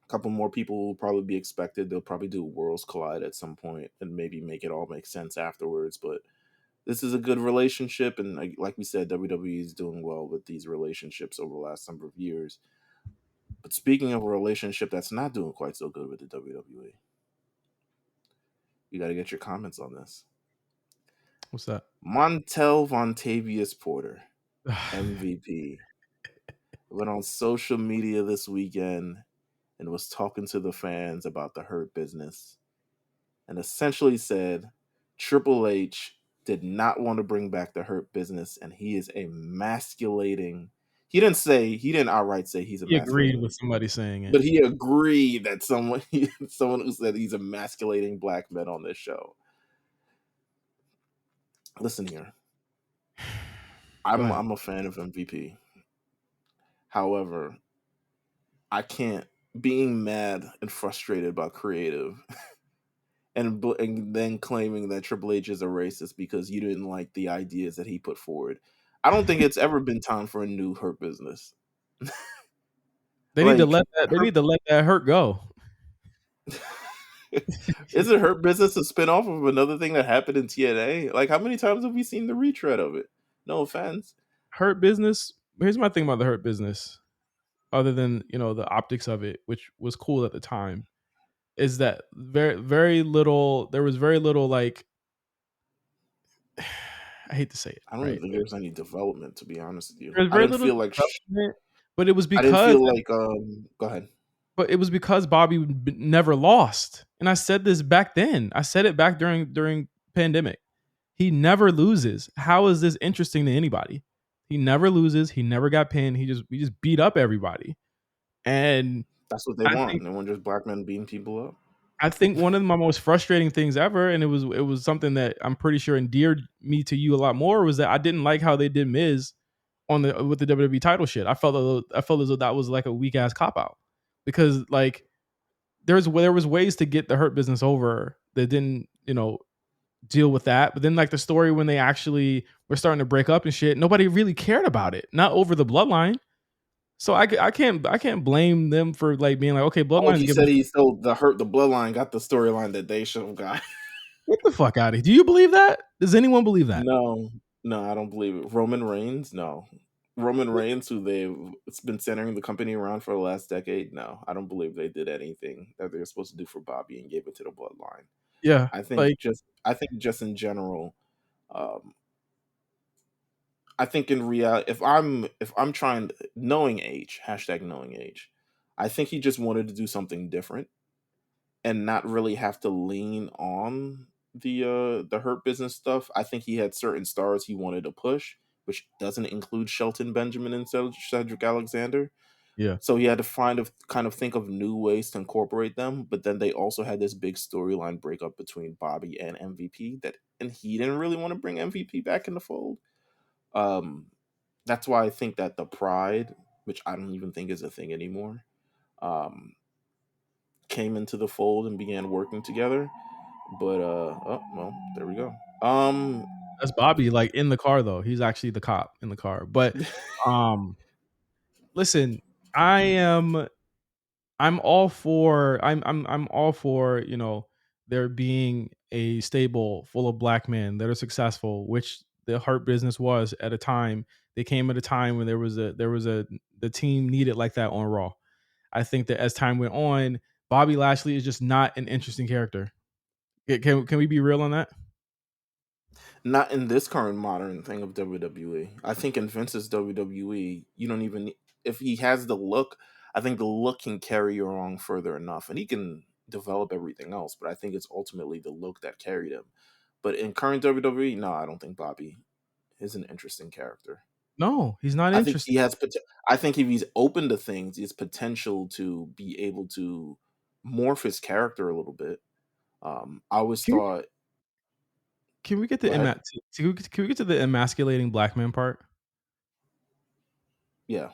a couple more people will probably be expected. They'll probably do Worlds Collide at some point and maybe make it all make sense afterwards. But this is a good relationship, and like we said, WWE is doing well with these relationships over the last number of years. But speaking of a relationship that's not doing quite so good with the WWE, you got to get your comments on this. What's that? Montel Vontavious Porter, MVP, went on social media this weekend and was talking to the fans about the Hurt Business and essentially said Triple H did not want to bring back the Hurt Business and he is emasculating. He didn't outright say he's He agreed emasculating, with somebody saying it. but he agreed that someone who said he's emasculating black men on this show. Listen here. Go I'm ahead. I'm a fan of MVP. However, I can't being mad and frustrated about creative and then claiming that Triple H is a racist because you didn't like the ideas that he put forward. I don't think it's ever been time for a new Hurt Business. Like They Hurt need to let that hurt go. isn't Hurt Business a spinoff of another thing that happened in TNA? Like how many times have we seen the retread of it? No offense. Hurt Business. Here's my thing about the Hurt Business. Other than the optics of it, which was cool at the time, is that very little. There was very little like I hate to say it, I don't even right? think there was any development, to be honest with you. There was I very didn't little feel like development, but it was I didn't because feel like go ahead. Bobby never lost, and I said this back then. I said it back during pandemic. He never loses. How is this interesting to anybody? He never loses. He never got pinned. We just beat up everybody, and That's what they I want. think They want just black men beating people up. one of my most frustrating things ever, and it was something that I'm pretty sure endeared me to you a lot more, was that I didn't like how they did Miz on the with the WWE title shit. I felt as though that was like a weak ass cop out because like there was ways to get the Hurt Business over that didn't deal with that. But then like the story when they actually were starting to break up and shit, nobody really cared about it. Not over the bloodline. So I can't blame them for like being like, okay, Oh, bloodline's he giving said us he so the bloodline got the storyline that they should have got. get the fuck out of here. Do you believe that? Does anyone believe that? No, no, I don't believe it. Roman Reigns, no. Roman Reigns, who it's been centering the company around for the last decade, no, I don't believe they did anything that they were supposed to do for Bobby and gave it to the bloodline. Yeah, like I think just in general, um, I think in reality, if I'm trying knowing age, hashtag knowing age, I think he just wanted to do something different and not really have to lean on the Hurt Business stuff. I think he had certain stars he wanted to push, which doesn't include Shelton Benjamin and Cedric Alexander. yeah, So he had to kind of think of new ways to incorporate them. But then they also had this big storyline breakup between Bobby and MVP and he didn't really want to bring MVP back in the fold. Um, that's why I think that the Pride, which I don't even think is a thing anymore, um, came into the fold and began working together. But oh well, there we go. that's Bobby like in the car though. He's actually the cop in the car. But um listen, I am I'm all for, there being a stable full of black men that are successful, which the Hurt Business was at a time. They came at a time when the team needed like that on Raw. I think that as time went on, Bobby Lashley is just not an interesting character. Can we be real on that? Not in this current modern thing of WWE. I think in Vince's WWE, you don't even if he has the look. I think the look can carry you along further enough, and he can develop everything else. But I think it's ultimately the look that carried him. But in current WWE, no, I don't think Bobby is an interesting character. No, he's not I think interesting. he has. I think if he's open to things, he has potential to be able to. morph his character a little bit. I always Can we thought, can we get go ahead. can we get to the emasculating black man part? Yeah,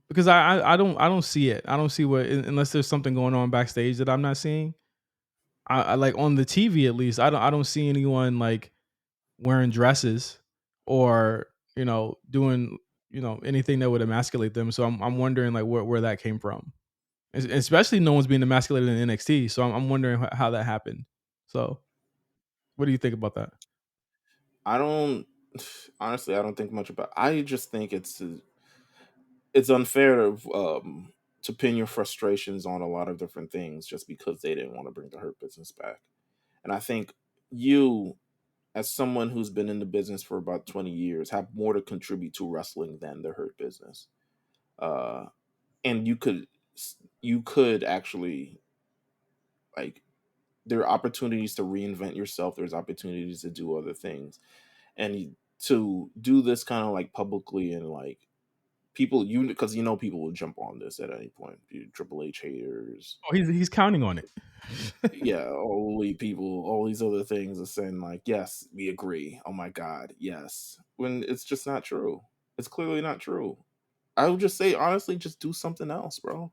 Because I don't see it. I don't see what unless there's something going on backstage that I'm not seeing. I like on the TV at least. I don't see anyone like wearing dresses or doing anything that would emasculate them. So I'm wondering like where that came from. Especially no one's being emasculated in NXT. So I'm wondering how that happened. So what do you think about that? I don't. Honestly, I don't think much about. I just think it's unfair to pin your frustrations on a lot of different things just because they didn't want to bring the Hurt Business back. And I think you, as someone who's been in the business for about 20 years, have more to contribute to wrestling than the Hurt Business. Uh, and you could actually, like, there are opportunities to reinvent yourself. There's opportunities to do other things, and to do this kind of like publicly and like people, you because people will jump on this at any point. Triple H haters, Oh, he's counting on it. yeah, all the people, all these other things are saying like, yes, we agree. Oh my god, yes. When it's just not true. It's clearly not true. I would just say honestly, just do something else, bro.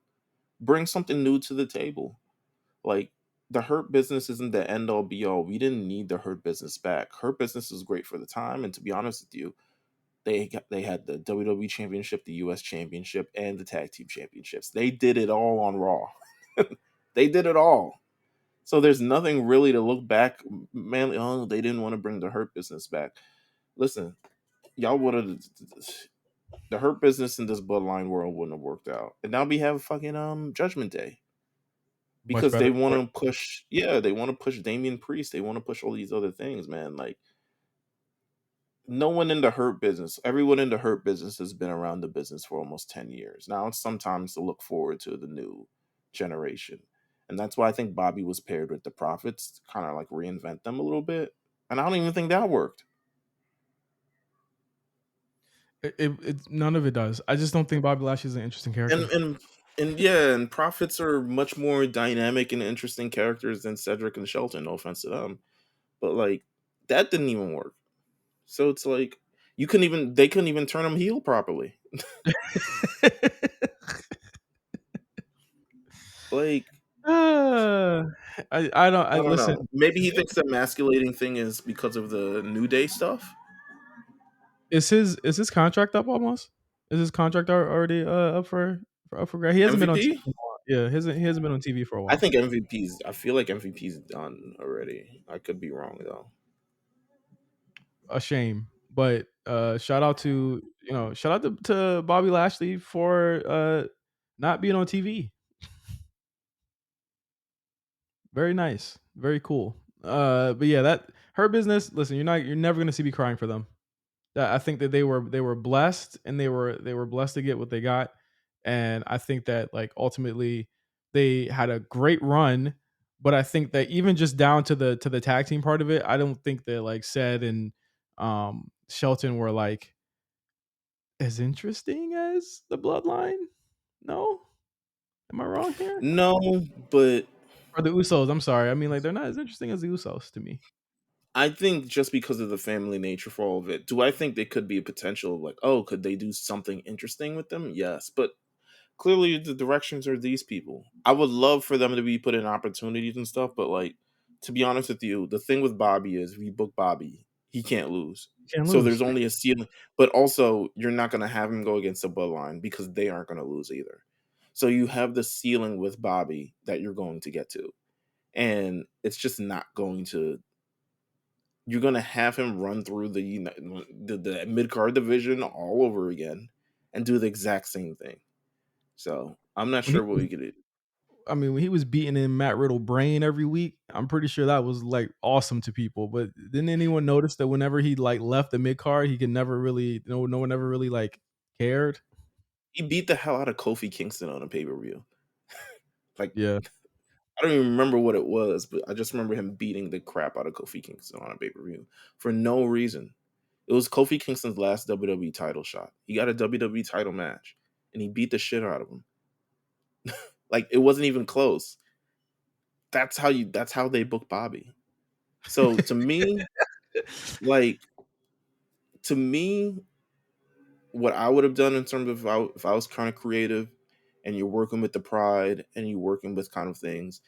Bring something new to the table. Like, the Hurt Business isn't the end all be all. We didn't need the Hurt Business back. Hurt Business was great for the time, and to be honest with you, they had the WWE Championship, the US Championship, and the Tag Team Championships. They did it all on Raw. They did it all. So there's nothing really to look back. Man, oh, they didn't want to bring the Hurt Business back. Listen, y'all would have, the Hurt Business in this Bloodline world wouldn't have worked out. And now we have fucking Judgment Day Much because better they for want it. to push. Yeah, they want to push Damian Priest. They want to push all these other things, man. Like, no one in the Hurt Business, everyone in the Hurt Business has been around the business for almost 10 years. Now it's sometimes to look forward to the new generation. And that's why I think Bobby was paired with the Prophets to kind of like reinvent them a little bit. And I don't even think that worked. None of it does. I just don't think Bobby Lashley is an interesting And character. and and yeah, and Prophets are much more dynamic and interesting characters than Cedric and Shelton, no offense to them. But like, that didn't even work. So it's like, they couldn't even turn him heel properly. Like, Uh, I don't I I don't listen. know. Maybe he thinks the emasculating thing is because of the New Day stuff. Is his contract up almost? Is his contract already up for grab? He hasn't been on TV MVP? in a while. Yeah, he hasn't been on TV for a I while. think MVP's. I feel like MVP's done already. I could be wrong though. A shame, but shout out to Bobby Lashley for not being on TV. Very nice, very cool. But yeah, that her business. Listen, you're never gonna see me crying for them. I think that they were blessed and they were blessed to get what they got. And I think that like ultimately they had a great run, but I think that even just down to the tag team part of it, I don't think that like Ced and Shelton were like as interesting as the bloodline. No? Am I wrong here? No, but Or the Usos, I'm sorry. I mean like they're not as interesting as the Usos to me. I think just because of the family nature for all of it, do I think they could be a potential like, oh, could they do something interesting with them? Yes, but clearly the directions are these people. I would love for them to be put in opportunities and stuff, but like, to be honest with you, the thing with Bobby is if you book Bobby, he can't lose. Can't So lose. there's only a ceiling, but also you're not going to have him go against the bloodline because they aren't going to lose either. So you have the ceiling with Bobby that you're going to get to. And it's just not going to, you're going to have him run through the mid card division all over again and do the exact same thing. So I'm not When he sure what was we could do. I mean, when he was beating in Matt Riddle brain every week, I'm pretty sure that was like awesome to people. But didn't anyone notice that whenever he like left the mid card, he could never really no one ever really like cared? He beat the hell out of Kofi Kingston on a pay per view. Like, Yeah. I don't even remember what it was, but I just remember him beating the crap out of Kofi Kingston on a pay per view for no reason. It was Kofi Kingston's last WWE title shot. He got a WWE title match, and he beat the shit out of him. Like, it wasn't even close. that's how they book Bobby. So to me, like to me, what I would have done in terms of if I was kind of creative and you're working with the pride and you're working with kind of things,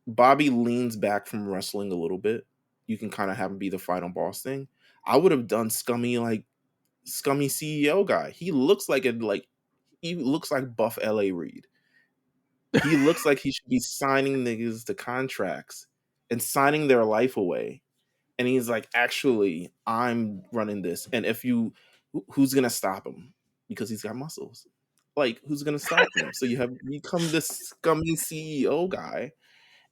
Bobby leans back from wrestling a little bit. You can kind of have him be the final boss thing. I would have done scummy CEO guy. He looks like buff LA Reid. He looks like he should be signing niggas to contracts and signing their life away. And he's like, actually, I'm running this. And if you, who's gonna stop him? Because he's got muscles. Like, who's gonna stop him? So you have become this scummy CEO guy,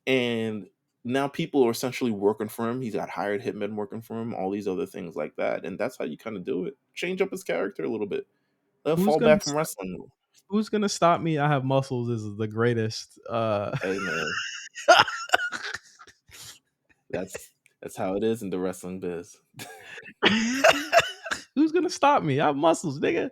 and now people are essentially working for him. He's got hired hitmen working for him, all these other things like that. And that's how you kind of do it. Change up his character a little bit. Let him Who's fall gonna back from wrestling. Who's gonna stop me? I have muscles is the greatest. Hey man, that's how it is in the wrestling biz. Who's gonna stop me? I have muscles, nigga.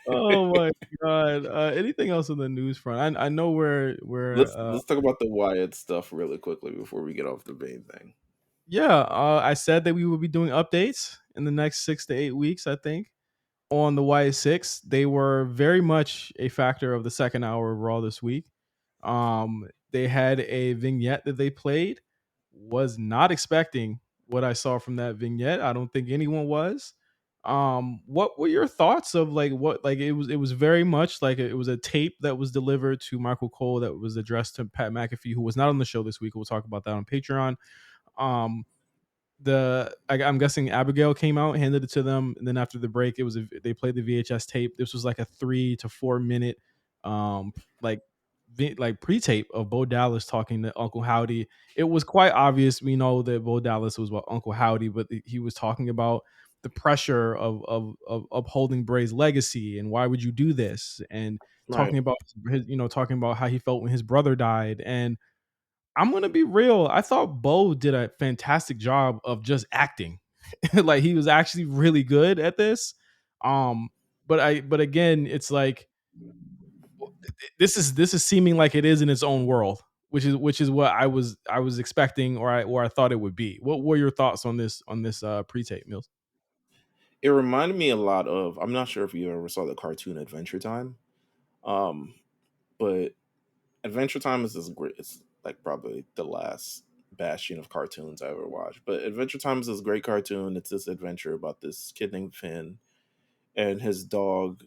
Oh my god. Anything else on the news front? I know we're Let's talk about the Wyatt stuff really quickly before we get off the main thing. yeah. I said that we will be doing updates in the next 6 to 8 weeks. I think on the Wyatt Sicks, they were very much a factor of the second hour of Raw this week. They had a vignette that they played. Was not expecting what I saw from that vignette. I don't think anyone was. What were your thoughts of like what like it was very much like it was a tape that was delivered to Michael Cole that was addressed to Pat McAfee, who was not on the show this week. We'll talk about that on Patreon. Um, I'm guessing Abigail came out, handed it to them, and then after the break, they played the VHS tape. This was like a 3 to 4 minute, um, like like pre-tape of Bo Dallas talking to Uncle Howdy. It was quite obvious. We know that Bo Dallas was what Uncle Howdy, but he was talking about the pressure of upholding Bray's legacy and why would you do this, and Right. talking about how he felt when his brother died. And I'm gonna be real. I thought Bo did a fantastic job of just acting. Like he was actually really good at this. Um, but again, it's like this is seeming like it is in its own world, which is what I was expecting or I thought it would be. What were your thoughts on this pre-tape, Mills? It reminded me a lot of, I'm not sure if you ever saw the cartoon Adventure Time. Um, but Adventure Time is this great, it's like probably the last bastion of cartoons I ever watched. But Adventure Time is this great cartoon. It's this adventure about this kid named Finn and his dog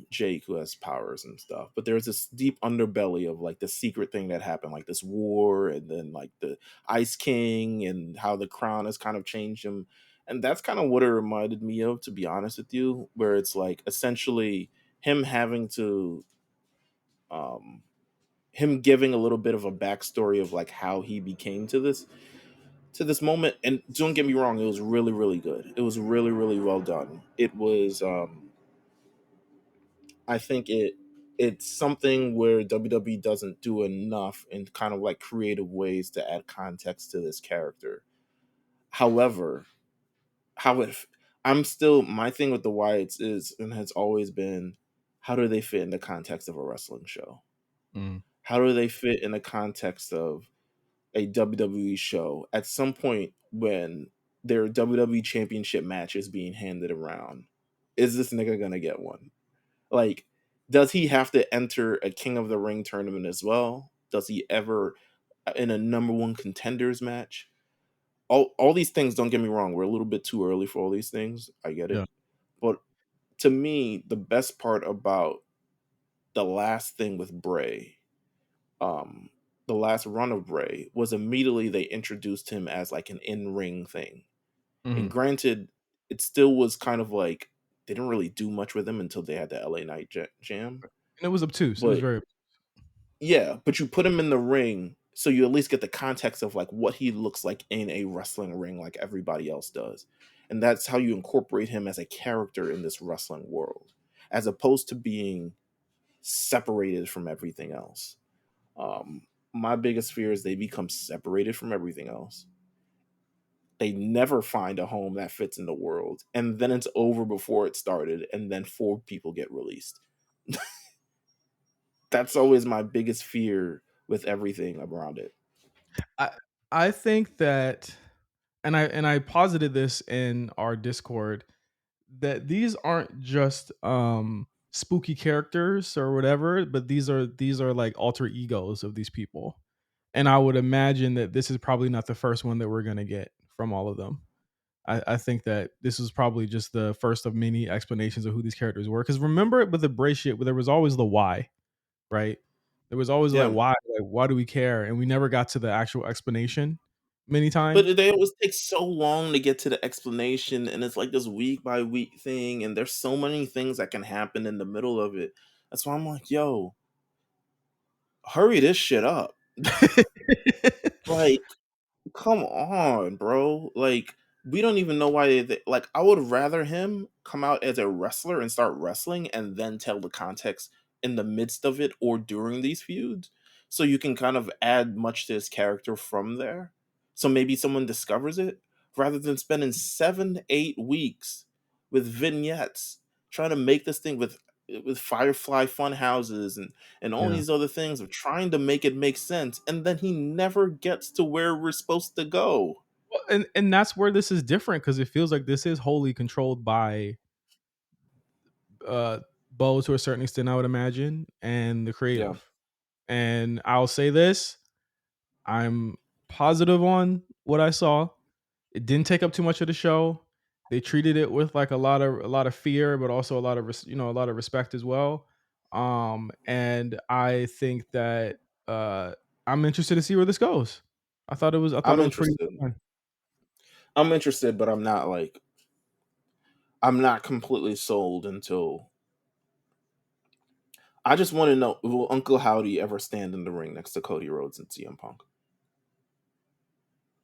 Jake, who has powers and stuff. But there's this deep underbelly of like the secret thing that happened, like this war, and then like the Ice King, and how the crown has kind of changed him. And that's kind of what it reminded me of, to be honest with you, where it's like essentially him having to um him giving a little bit of a backstory of like how he became to this moment. And don't get me wrong, it was really really good. It was really really well done. It was I think it's something where WWE doesn't do enough in kind of like creative ways to add context to this character. However, how if I'm still, my thing with the Wyatts is and has always been, how do they fit in the context of a wrestling show? Mm. How do they fit in the context of a WWE show at some point when their WWE championship match is being handed around? Is this nigga gonna get one? Like, does he have to enter a King of the Ring tournament as well? Does he ever in a number one contenders match? All these things, don't get me wrong, we're a little bit too early for all these things. I get Yeah. it. But to me, the best part about the last thing with Bray, um, the last run of Bray, was immediately they introduced him as like an in-ring thing. And Mhm. granted, it still was kind of like they didn't really do much with him until they had the LA Night Jam. And it was obtuse. It was But very yeah, but you put him in the ring so you at least get the context of like what he looks like in a wrestling ring like everybody else does. And that's how you incorporate him as a character in this wrestling world, as opposed to being separated from everything else. My biggest fear is they become separated from everything else. They never find a home that fits in the world, and then it's over before it started, and then four people get released. That's always my biggest fear with everything around it. I I think that, and I posited this in our Discord, that these aren't just spooky characters or whatever, but these are like alter egos of these people. And I would imagine that this is probably not the first one that we're gonna get from all of them. I think that this is probably just the first of many explanations of who these characters were. Because remember with the Bray shit, there was always the why, right? There was always Yeah. like why do we care? And we never got to the actual explanation many But times. they always take so long to get to the explanation, and it's like this week by week thing, and there's so many things that can happen in the middle of it. That's why I'm like, yo, hurry this shit up. Like, come on, bro. Like, we don't even know why like, I would rather him come out as a wrestler and start wrestling and then tell the context in the midst of it or during these feuds. So you can kind of add much to his character from there. So maybe someone discovers it rather than spending 7 8 weeks with vignettes trying to make this thing with Firefly fun houses and all Yeah. these other things of trying to make it make sense, and then he never gets to where we're supposed to go. Well, and that's where this is different because it feels like this is wholly controlled by uh Bo to a certain extent, I would imagine, and the Yeah, creative. And I'll say this, I'm positive on what I saw. It didn't take up too much of the show. They treated it with like a lot of fear, but also a lot of a lot of respect as well. And I think that uh, I'm interested to see where this goes. I thought I'm it was pretty interested. fun. I'm interested, but I'm not completely sold until I just want to know, will Uncle Howdy ever stand in the ring next to Cody Rhodes and CM Punk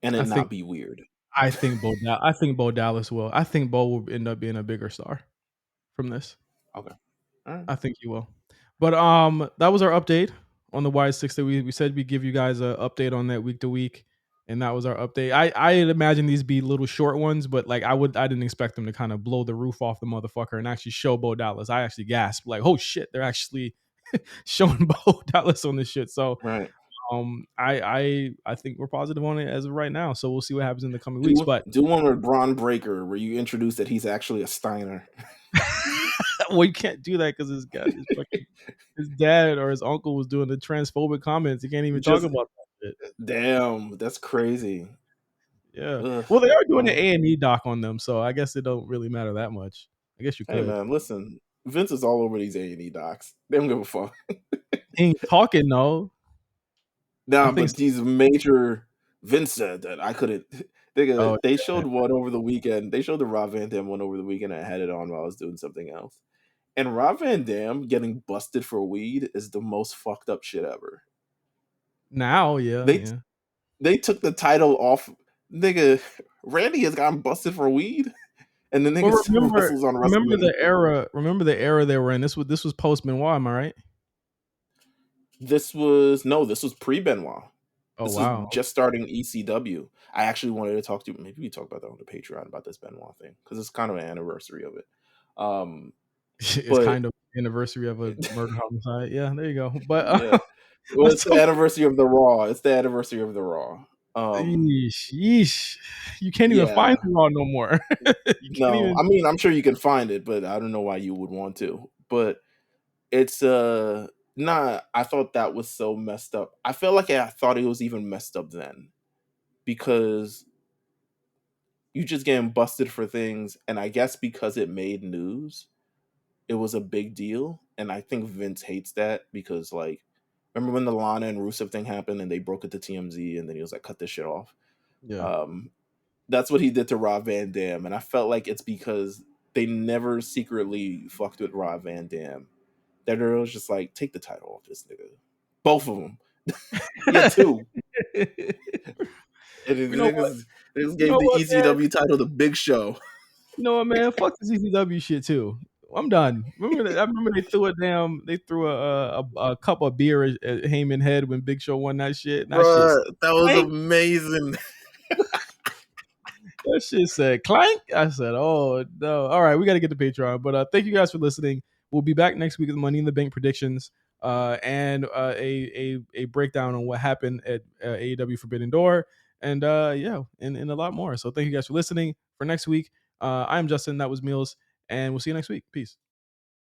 and I it think not be weird? I think Bo Dallas will. I think Bo will end up being a bigger star from this. Okay. All right. I think he will. But that was our update on the Wyatt Sicks that we said we give you guys a update on that week to week, and that was our update. I imagine these be little short ones, but like I didn't expect them to kind of blow the roof off the motherfucker and actually show Bo Dallas. I actually gasped like, oh shit, they're actually showing Bo Dallas on this shit. So Right. I think we're positive on it as of right now. So we'll see what happens in the coming weeks. Do But do one with Braun Breaker where you introduce that he's actually a Steiner. well, you can't do that because his fucking his dad or his uncle was doing the transphobic comments. He can't even talk Just about that shit. damn, that's crazy. Yeah. Ugh. Well, they are doing an Well, A&E doc on them, so I guess it don't really matter that much. I guess you hey could. man, listen, Vince is all over these A&E docs. They don't give a fuck. He ain't talking though. I Nah, think. but these major Vince said that I couldn't. Oh They showed one over the weekend. They showed the Rob Van Dam one over the weekend. I had it on while I was doing something else. And Rob Van Dam getting busted for weed is the most fucked up shit ever. now, yeah, They yeah. they took the title off. Nigga, Randy has gotten busted for weed, and the nigga Well, still wrestles on remember WrestleMania. the era. Remember the era they were in. This was post Benoit. Am I right? This was no, this was pre Benoit. Oh This was wow. just starting ECW. I actually wanted to talk to you. Maybe we talk about that on the Patreon about this Benoit thing because it's kind of an anniversary of it. Um, It's but kind of anniversary of a murder homicide. Yeah, there you go. But yeah, well, let's it's the talk. anniversary of the Raw. It's the anniversary of the Raw. Yeesh, yeesh. You can't even find Yeah, the Raw no more. You can't no, even. I mean, I'm sure you can find it, but I don't know why you would want to. But it's nah. I thought that was so messed up. I felt like I thought it was even messed up then because you just getting busted for things, and I guess because it made news, it was a big deal. And I think Vince hates that because, like, remember when the Lana and Rusev thing happened and they broke it to TMZ and then he was like, cut this shit off? Yeah. Um, that's what he did to Rob Van Dam. And I felt like it's because they never secretly fucked with Rob Van Dam. That it was just like, take the title off this nigga. Both of them. Yeah, two. And You the know what? niggas, they just You gave know the what, man? ECW title to Big Show. You know what, man? Fuck the CCW shit too. I'm done. I remember they threw a cup of beer at Heyman head when Big Show won that shit. And that shit said Bruh, that was clank. amazing. That shit said clank. I said, oh no. All right, we gotta get the Patreon. But thank you guys for listening. We'll be back next week with Money in the Bank predictions. and a breakdown on what happened at AEW Forbidden Door, and yeah, and a lot more. So thank you guys for listening. For next week, I'm Justin. That was Meelz, and we'll see you next week. Peace.